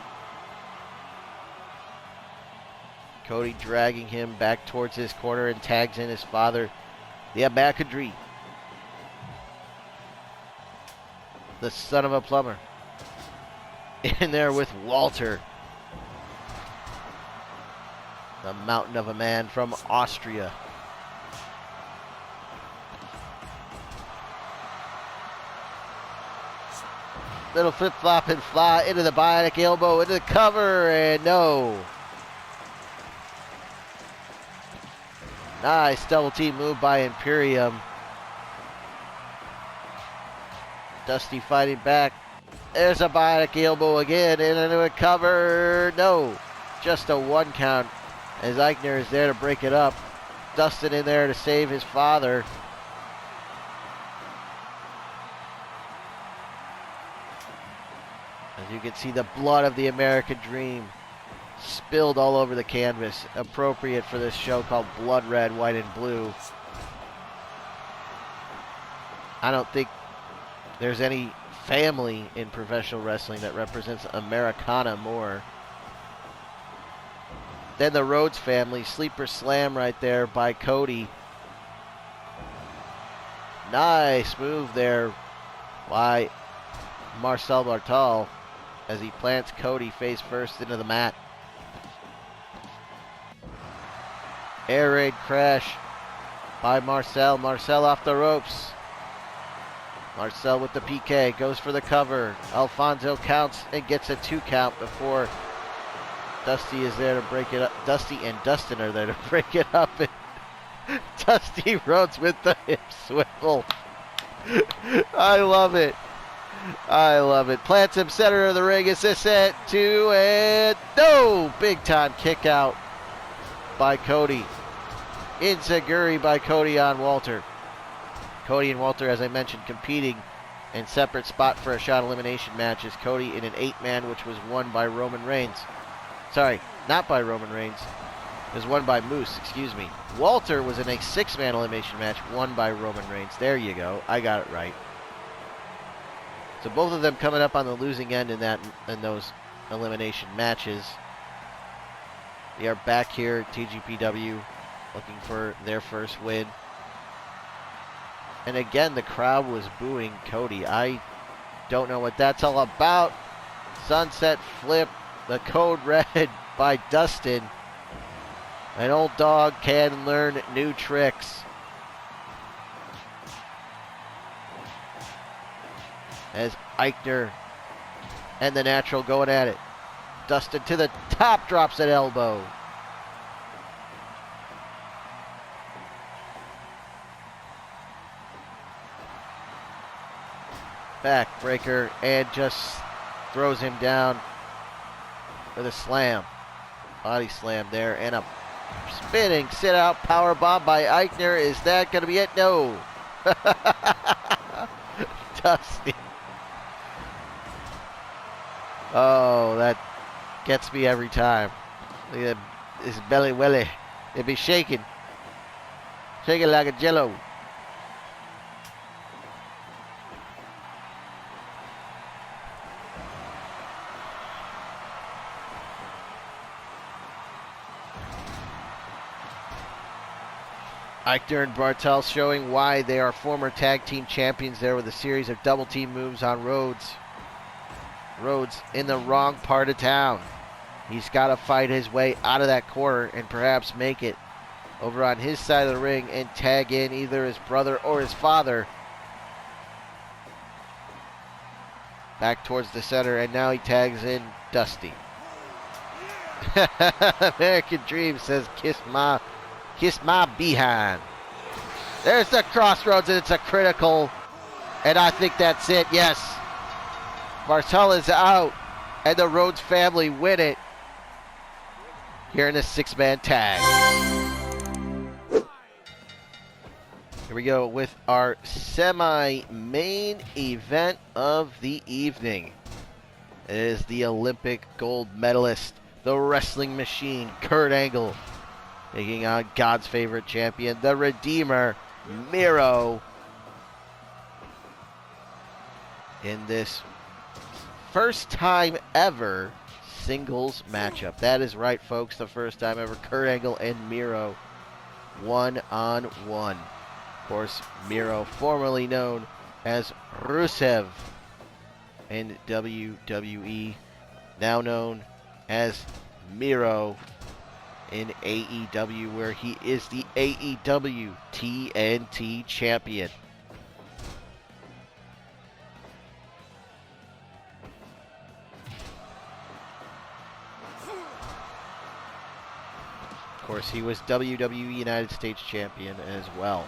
Cody dragging him back towards his corner and tags in his father, the Abacadree, the son of a plumber. In there with Walter, the mountain of a man from Austria. Little flip-flop and fly into the bionic elbow, into the cover, and no. Nice double team move by Imperium. Dusty fighting back. There's a bionic elbow again, and into a cover. No, just a 1 count as Eichner is there to break it up. Dustin in there to save his father. As you can see, the blood of the American Dream spilled all over the canvas. Appropriate for this show called Blood Red, White, and Blue. I don't think there's any family in professional wrestling that represents Americana more than the Rhodes family. Sleeper slam right there by Cody. Nice move there by Marcel Bartal as he plants Cody face first into the mat. Air raid crash by Marcel. Marcel off the ropes. Marcel with the PK, goes for the cover. Alfonso counts and gets a 2 count before Dusty is there to break it up. Dusty and Dustin are there to break it up. And Dusty Rhodes with the hip swivel. I love it. I love it. Plants him center of the ring. Assist at 2 and no! Big time kick out by Cody. Inseguri by Cody on Walter. Cody and Walter, as I mentioned, competing in separate spot for a shot elimination matches. Cody in an 8-man, which was won by Roman Reigns. Sorry, not by Roman Reigns. It was won by Moose, excuse me. Walter was in a 6-man elimination match, won by Roman Reigns. There you go. I got it right. So both of them coming up on the losing end in those elimination matches. They are back here at TGPW looking for their first win. And again, the crowd was booing Cody. I don't know what that's all about. Sunset flip, the code red by Dustin. An old dog can learn new tricks. As Eichner and the Natural going at it. Dustin to the top, drops an elbow. Backbreaker and just throws him down with a slam. Body slam there and a spinning sit out power bomb by Eichner. Is that going to be it? No. Dusty. Oh, that gets me every time. Look at his belly welly. It'd be shaking. Shaking like a jello. Eichner and Bartel showing why they are former tag team champions there with a series of double team moves on Rhodes. Rhodes in the wrong part of town. He's got to fight his way out of that corner and perhaps make it over on his side of the ring and tag in either his brother or his father. Back towards the center, and now he tags in Dusty. American Dream says, kiss my behind. There's the crossroads, and it's a critical. And I think that's it, yes. Martel is out, and the Rhodes family win it here in a 6-man tag. Here we go with our semi-main event of the evening. It is the Olympic gold medalist, the wrestling machine, Kurt Angle, taking on God's favorite champion, the Redeemer, Miro, in this first time ever singles matchup. That is right, folks. The first time ever. Kurt Angle and Miro one-on-one. Of course, Miro, formerly known as Rusev in WWE, now known as Miro in AEW, where he is the AEW TNT champion. Of course, he was WWE United States champion as well.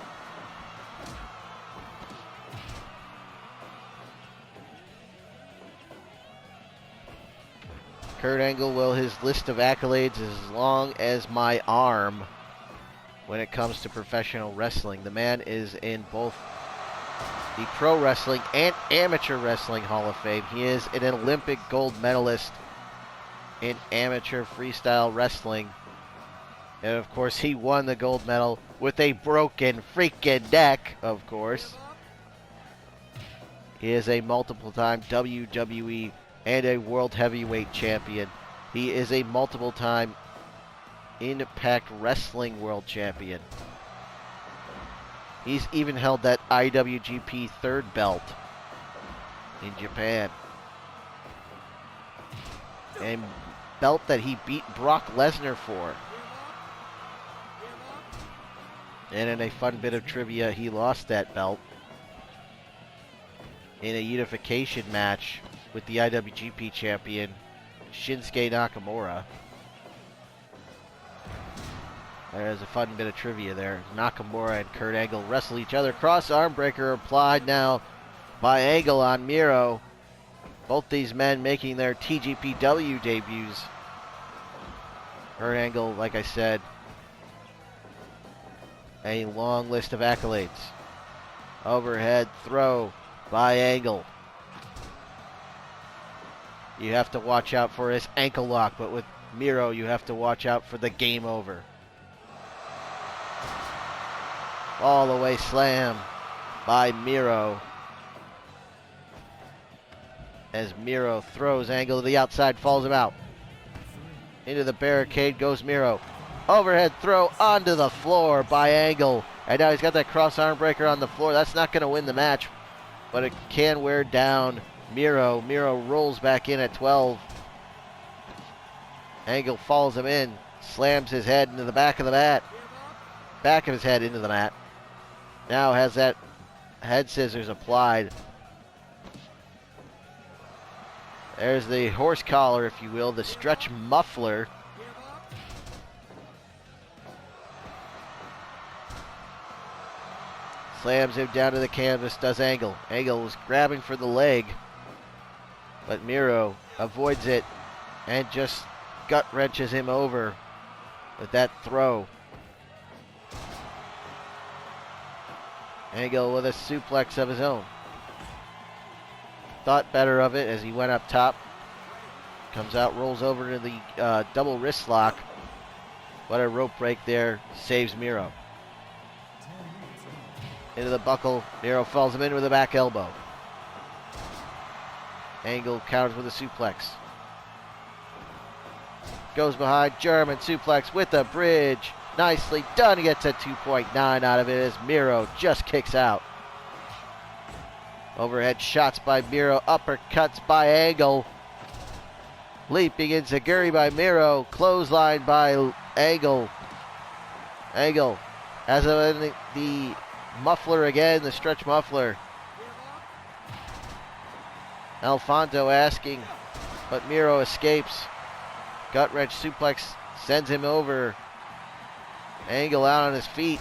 Kurt Angle, well, his list of accolades is as long as my arm when it comes to professional wrestling. The man is in both the Pro Wrestling and Amateur Wrestling Hall of Fame. He is an Olympic gold medalist in amateur freestyle wrestling. And, of course, he won the gold medal with a broken freaking neck, of course. He is a multiple-time WWE and a World Heavyweight Champion. He is a multiple-time Impact Wrestling World Champion. He's even held that IWGP third belt in Japan. A belt that he beat Brock Lesnar for. And in a fun bit of trivia, he lost that belt in a unification match with the IWGP champion, Shinsuke Nakamura. There's a fun bit of trivia there. Nakamura and Kurt Angle wrestle each other. Cross arm breaker applied now by Angle on Miro. Both these men making their TGPW debuts. Kurt Angle, like I said, a long list of accolades. Overhead throw by Angle. You have to watch out for his ankle lock, but with Miro, you have to watch out for the game over. All the way slam by Miro. As Miro throws Angle to the outside, falls him out. Into the barricade goes Miro. Overhead throw onto the floor by Angle. And now he's got that cross arm breaker on the floor. That's not going to win the match, but it can wear down Miro. Miro rolls back in at 12. Angle follows him in. Slams his head into the back of the mat. Back of his head into the mat. Now has that head scissors applied. There's the horse collar, if you will, the stretch muffler. Slams him down to the canvas, does Angle. Angle was grabbing for the leg, but Miro avoids it and just gut wrenches him over with that throw. Angle with a suplex of his own. Thought better of it as he went up top. Comes out, rolls over to the double wrist lock. What a rope break there. Saves Miro. Into the buckle. Miro falls him in with a back elbow. Angle counters with a suplex. Goes behind. German suplex with a bridge. Nicely done. He gets a 2.9 out of it as Miro just kicks out. Overhead shots by Miro. Uppercuts by Angle. Leaping enziguri by Miro. Clothesline by Angle. Angle has the muffler again, the stretch muffler. Alfonso asking, but Miro escapes. Gut wrench suplex sends him over. Angle out on his feet,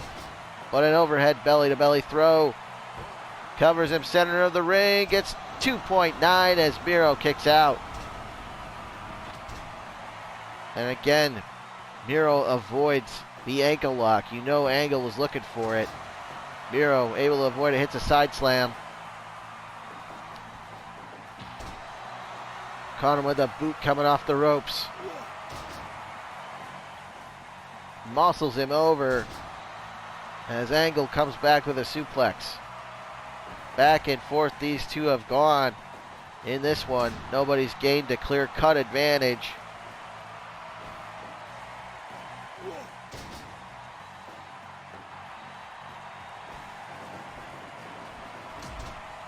but an overhead belly to belly throw. Covers him center of the ring, gets 2.9 as Miro kicks out. And again, Miro avoids the ankle lock. You know Angle was looking for it. Miro able to avoid it, hits a side slam. Caught him with a boot coming off the ropes. Muscles him over as Angle comes back with a suplex. Back and forth these two have gone in this one. Nobody's gained a clear-cut advantage.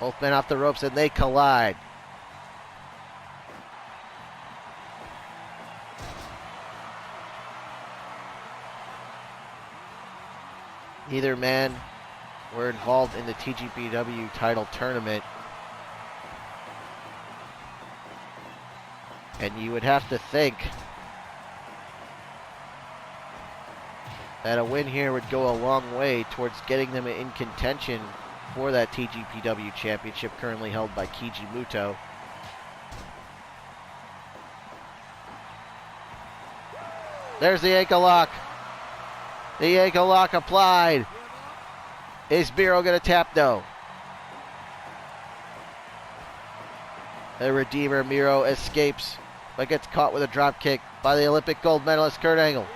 Both men off the ropes and they collide. Neither man were involved in the TGPW title tournament. And you would have to think that a win here would go a long way towards getting them in contention for that TGPW championship currently held by Keiji Muto. There's the ankle lock. The ankle lock applied. Is Miro going to tap? No. The Redeemer Miro escapes, but gets caught with a drop kick by the Olympic gold medalist Kurt Angle.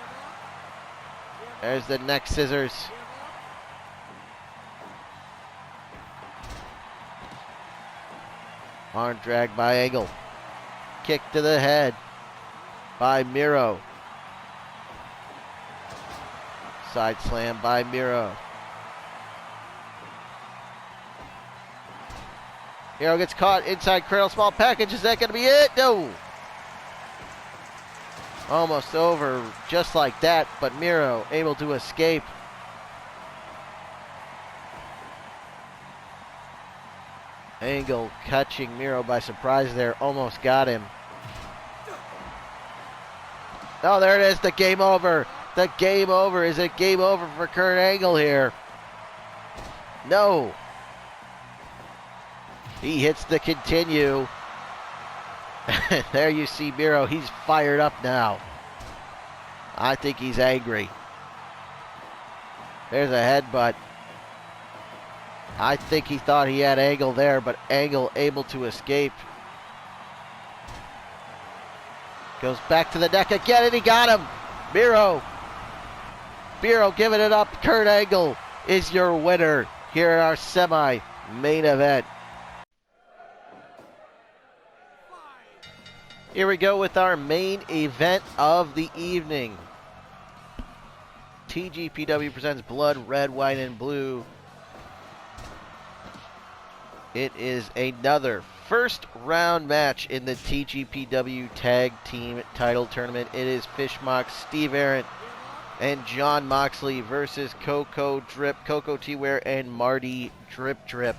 There's the neck scissors. Arm drag by Angle. Kick to the head by Miro. Side slam by Miro. Miro gets caught inside cradle, small package. Is that going to be it? No. Almost over just like that, but Miro able to escape. Angle catching Miro by surprise there. Almost got him. Oh, there it is. The game over. The game over. Is it game over for Kurt Angle here? No. He hits the continue. There you see Miro. He's fired up now. I think he's angry. There's a headbutt. I think he thought he had Angle there, but Angle able to escape. Goes back to the neck again, and he got him. Miro giving it up. Kurt Angle is your winner here in our semi-main event. Here we go with our main event of the evening. TGPW presents Blood, Red, White, and Blue. It is another first round match in the TGPW Tag Team Title Tournament. It is FishMox, Steve Ahrendt, and John Moxley versus Koko Drip, Koko T-Ware, and Marty Drip Drip,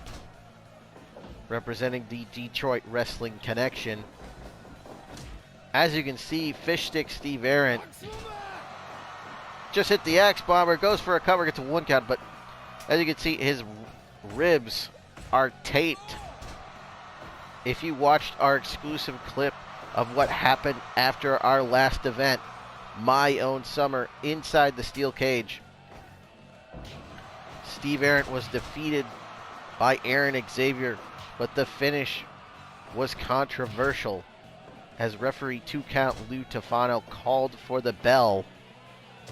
representing the Detroit Wrestling Connection. As you can see, Fish Stick Steve Ahrendt just hit the Axe Bomber, goes for a cover, gets a 1 count, but as you can see, his ribs are taped. If you watched our exclusive clip of what happened after our last event, My Own Summer, inside the steel cage, Steve Ahrendt was defeated by Aaron Xavier, but the finish was controversial as referee 2-count Lou Tefano called for the bell.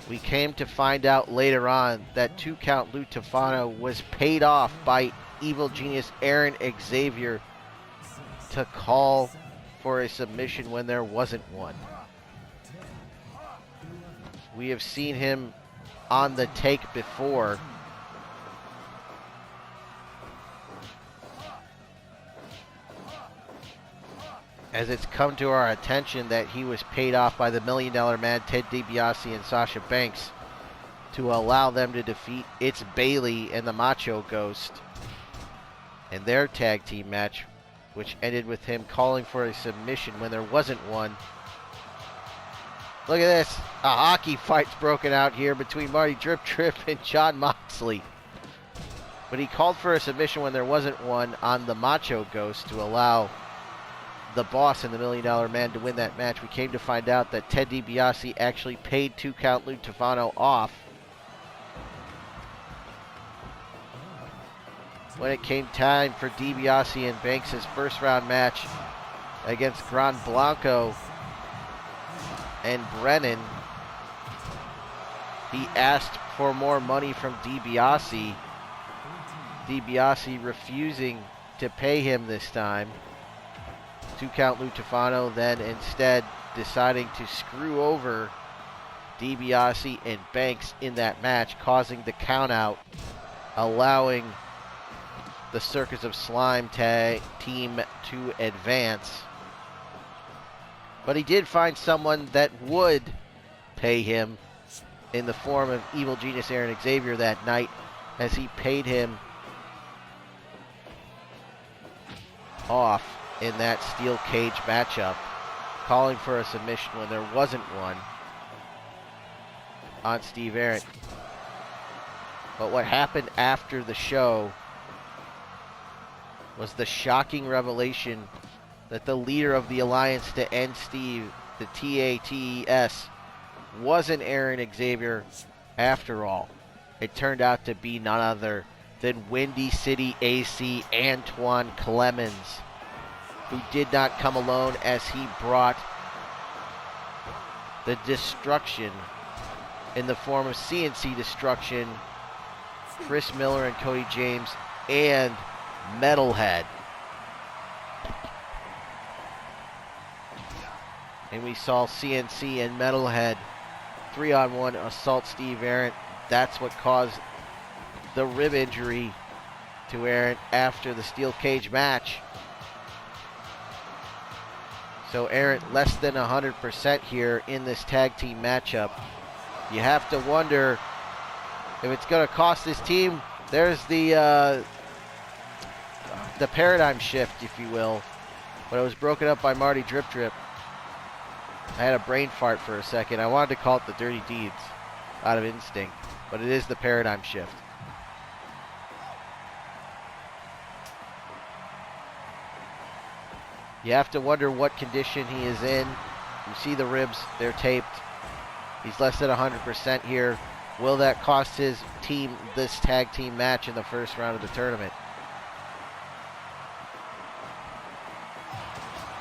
We came to find out later on that 2-count Lou Tefano was paid off by evil genius Aaron Xavier to call for a submission when there wasn't one. We have seen him on the take before. As it's come to our attention that he was paid off by the $1 Million Man, Ted DiBiase and Sasha Banks, to allow them to defeat It's Bailey and the Macho Ghost in their tag team match, which ended with him calling for a submission when there wasn't one. Look at this. A hockey fight's broken out here between Marty Drip Drip and John Moxley. But he called for a submission when there wasn't one on the Macho Ghost to allow the Boss and the $1 Million Man to win that match. We came to find out that Ted DiBiase actually paid 2-count Lou Tefano off when it came time for DiBiase and Banks' first round match against Gran Blanco and Brennan. He asked for more money from DiBiase. DiBiase refusing to pay him this time. 2-count Lou Tefano then instead deciding to screw over DiBiase and Banks in that match, causing the count out, allowing the Circus of Slime team to advance. But he did find someone that would pay him in the form of Evil Genius Aaron Xavier that night, as he paid him off in that steel cage matchup, calling for a submission when there wasn't one on Steve Ahrendt. But what happened after the show was the shocking revelation that the leader of the Alliance to End Steve, the TATES, wasn't Aaron Xavier after all. It turned out to be none other than Windy City AC Antoine Clemens, who did not come alone, as he brought the destruction in the form of CNC destruction, Chris Miller and Cody James, and Metalhead. And we saw CNC and Metalhead 3-on-1 assault Steve Ahrendt. That's what caused the rib injury to Ahrendt after the steel cage match. So Ahrendt less than 100% here in this tag team matchup. You have to wonder if it's going to cost this team. There's the paradigm shift, if you will, but it was broken up by Marty Drip Drip. I had a brain fart for a second. I wanted to call it the Dirty Deeds out of instinct, but it is the paradigm shift. You have to wonder what condition he is in. You see the ribs, they're taped. He's less than 100% here. Will that cost his team this tag team match in the first round of the tournament?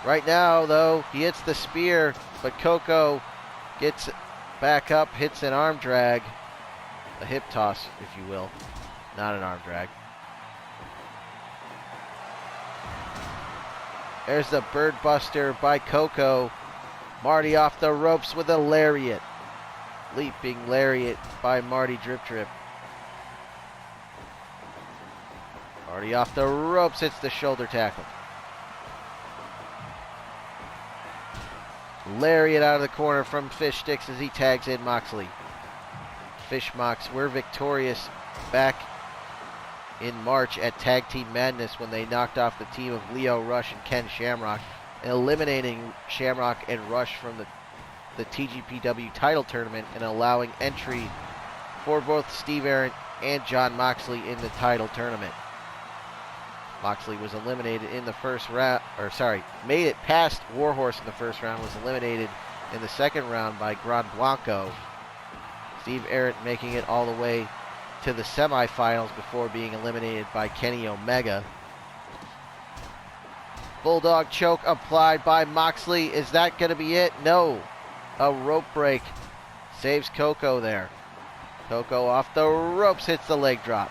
Right now, though, he hits the spear, but Koko gets back up, hits an arm drag. A hip toss, if you will. Not an arm drag. There's the bird buster by Koko. Marty off the ropes with a lariat. Leaping lariat by Marty Drip Drip. Marty off the ropes, hits the shoulder tackle. Lariat out of the corner from Fish Sticks as he tags in Moxley. FishMox were victorious back in March at Tag Team Madness when they knocked off the team of Leo Rush and Ken Shamrock, eliminating Shamrock and Rush from the TGPW title tournament and allowing entry for both Steve Ahrendt and Jon Moxley in the title tournament. Moxley was eliminated in the first round, made it past Warhorse in the first round, was eliminated in the second round by Gran Blanco. Steve Ahrendt making it all the way to the semifinals before being eliminated by Kenny Omega. Bulldog choke applied by Moxley. Is that going to be it? No. A rope break saves Koko there. Koko off the ropes, hits the leg drop.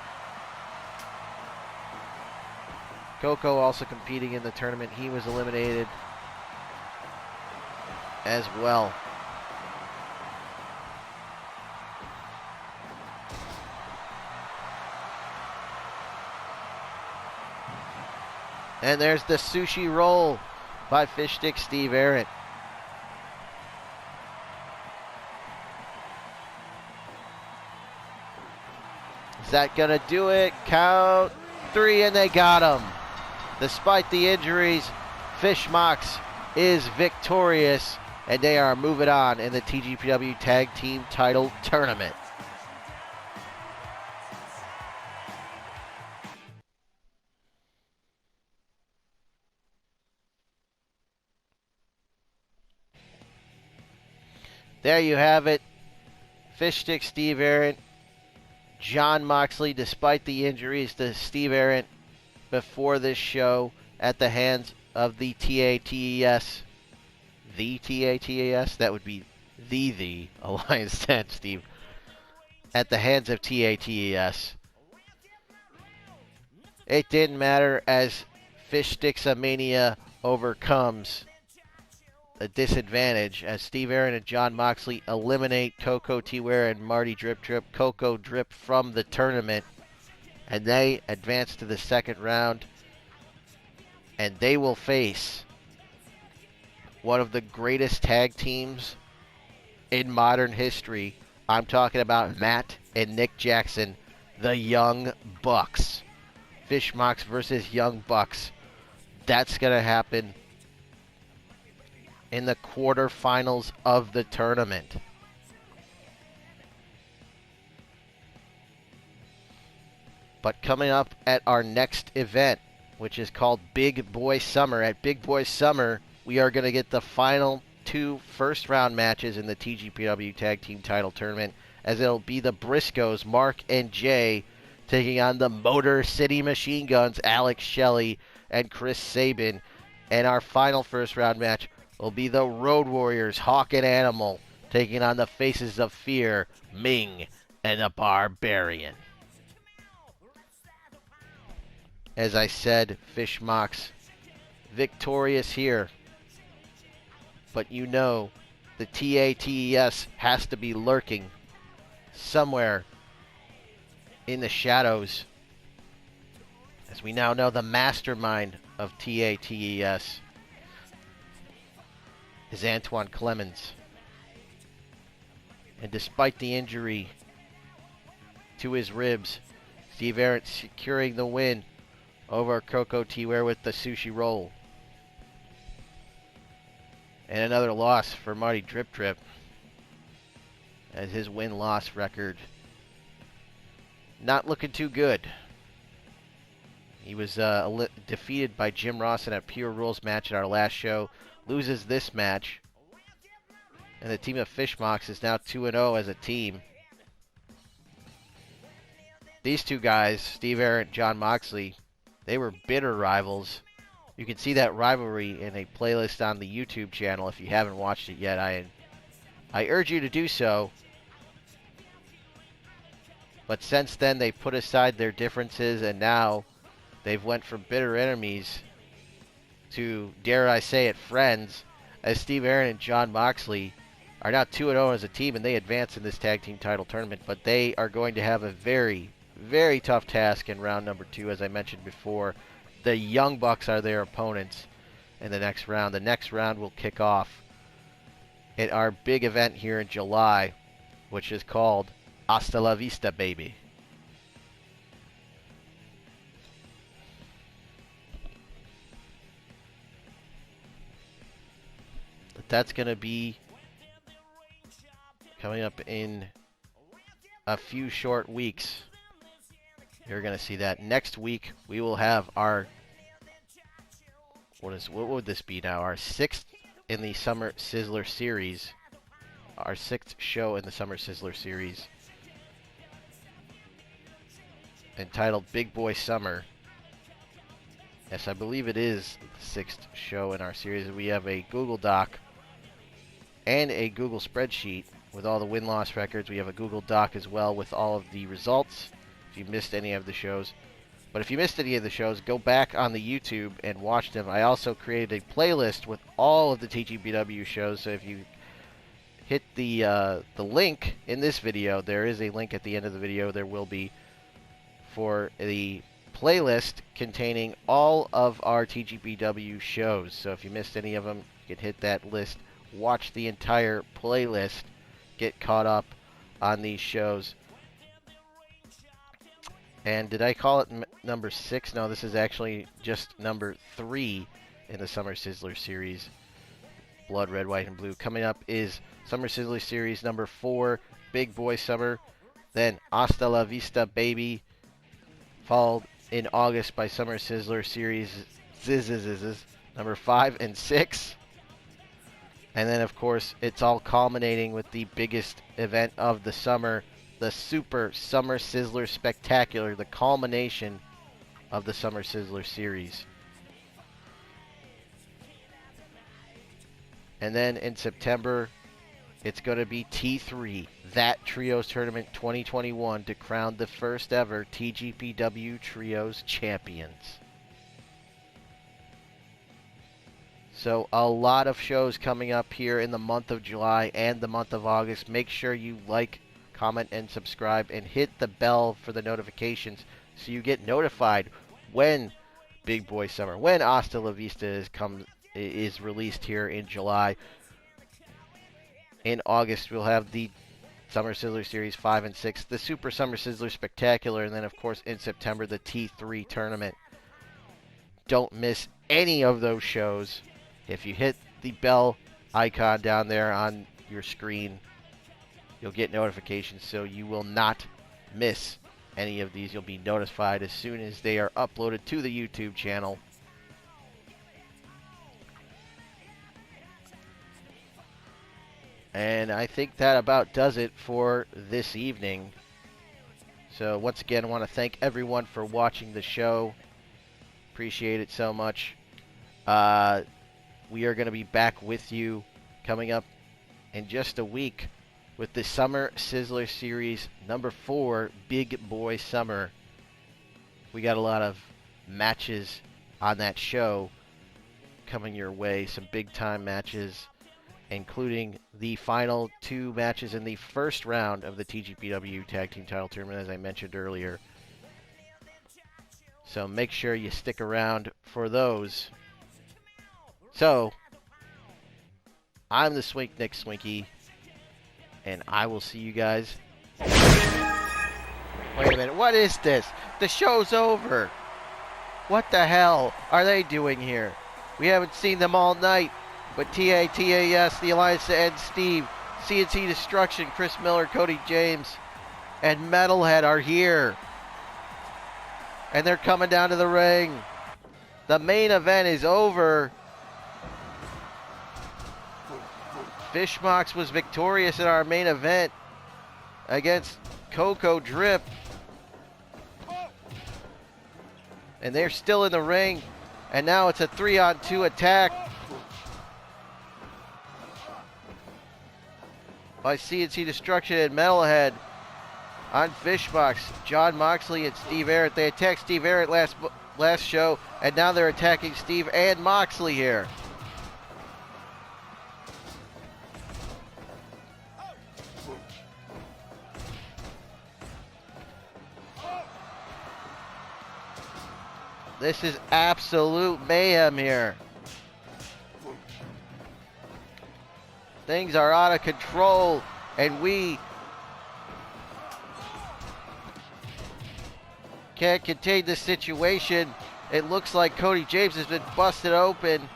Koko also competing in the tournament. He was eliminated as well. And there's the sushi roll by Fish Stick Steve Ahrendt. Is that going to do it? Count three, and they got him. Despite the injuries, FishMox is victorious, and they are moving on in the TGPW Tag Team Title Tournament. There you have it. Fish Stick Steve Ahrendt, Jon Moxley, despite the injuries to Steve Ahrendt before this show at the hands of the TATES. The TATES? That would be the Alliance 10, Steve. At the hands of TATES. It didn't matter as Fish Sticksomania overcomes a disadvantage as Steve Ahrendt and Jon Moxley eliminate Koko T-Ware and Marty Drip Drip. Koko Drip from the tournament and they advance to the second round, and they will face one of the greatest tag teams in modern history. I'm talking about Matt and Nick Jackson, the Young Bucks. FishMox versus Young Bucks. That's going to happen in the quarterfinals of the tournament. But coming up at our next event, which is called Big Boy Summer. At Big Boy Summer, we are going to get the final 2 first-round matches in the TGPW Tag Team Title Tournament, as it'll be the Briscoes, Mark and Jay, taking on the Motor City Machine Guns, Alex Shelley and Chris Sabin. And our final first-round match will be the Road Warriors, Hawk and Animal, taking on the Faces of Fear, Ming and the Barbarian. As I said, FishMox victorious here. But you know, the TATES has to be lurking somewhere in the shadows. As we now know, the mastermind of TATES is Antoine Clemens. And despite the injury to his ribs, Steve Ahrendt securing the win over Koko T-Ware with the sushi roll. And another loss for Marty Drip Drip, as his win-loss record not looking too good. He was defeated by Jim Ross in a Pure Rules match at our last show. Loses this match. And the team of FishMox is now 2-0 as a team. These two guys, Steve Ahrendt and John Moxley, they were bitter rivals. You can see that rivalry in a playlist on the YouTube channel if you haven't watched it yet. I urge you to do so. But since then, they've put aside their differences, and now they've went from bitter enemies to, dare I say it, friends, as Steve Ahrendt and John Moxley are now 2-0 as a team, and they advance in this tag team title tournament. But they are going to have a very, very tough task in round number 2, as I mentioned before. The Young Bucks are their opponents in the next round. The next round will kick off at our big event here in July, which is called Hasta La Vista, Baby. But that's going to be coming up in a few short weeks. You're going to see that. Next week, we will have our, what would this be now? Our 6th in the Summer Sizzler Series. Our 6th show in the Summer Sizzler Series, entitled Big Boy Summer. Yes, I believe it is the 6th show in our series. We have a Google Doc and a Google spreadsheet with all the win-loss records. We have a Google Doc as well with all of the results, if you missed any of the shows. But if you missed any of the shows, go back on the YouTube and watch them. I also created a playlist with all of the TGPW shows, so if you hit the link in this video, there is a link at the end of the video, there will be, for the playlist containing all of our TGPW shows. So if you missed any of them, you can hit that list, watch the entire playlist, get caught up on these shows. And did I call it number 6? No, this is actually just number 3 in the Summer Sizzler Series. Blood, Red, White, and Blue. Coming up is Summer Sizzler Series number 4, Big Boy Summer. Then Hasta La Vista, Baby, followed in August by Summer Sizzler Series number 5 and 6. And then, of course, it's all culminating with the biggest event of the summer, the Super Summer Sizzler Spectacular, the culmination of the Summer Sizzler Series. And then in September, it's going to be T3, that Trios Tournament 2021, to crown the first ever TGPW Trios champions. So a lot of shows coming up here in the month of July and the month of August. Make sure you like, comment, and subscribe, and hit the bell for the notifications so you get notified when Big Boy Summer, when Hasta La Vista is released here in July. In August, we'll have the Summer Sizzler Series 5 and 6, the Super Summer Sizzler Spectacular, and then, of course, in September, the T3 Tournament. Don't miss any of those shows. If you hit the bell icon down there on your screen, you'll get notifications, so you will not miss any of these. You'll be notified as soon as they are uploaded to the YouTube channel. And I think that about does it for this evening. So once again, I want to thank everyone for watching the show. Appreciate it so much. We are going to be back with you coming up in just a week with the Summer Sizzler Series number 4, Big Boy Summer. We got a lot of matches on that show coming your way. Some big-time matches, including the final 2 matches in the first round of the TGPW Tag Team Title Tournament, as I mentioned earlier. So make sure you stick around for those. So, I'm the Swink Nick Swinky, and I will see you guys. Wait a minute, what is this? The show's over. What the hell are they doing here? We haven't seen them all night, but TAS, the Alliance to End Steve, CNC Destruction, Chris Miller, Cody James, and Metalhead are here. And they're coming down to the ring. The main event is over. FishMox was victorious in our main event against Koko Drip. And they're still in the ring. And now it's a 3-on-2 attack by CNC Destruction and Metalhead on FishMox. John Moxley and Steve Ahrendt. They attacked Steve Ahrendt last show, and now they're attacking Steve and Moxley here. This is absolute mayhem here. Things are out of control, and we can't contain the situation. It looks like Cody James has been busted open.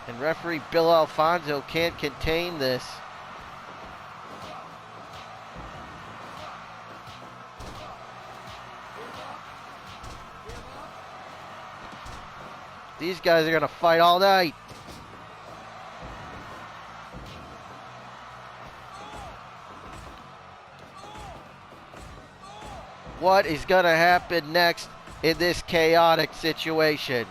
And referee Bill Alfonso can't contain this. These guys are going to fight all night. What is going to happen next in this chaotic situation?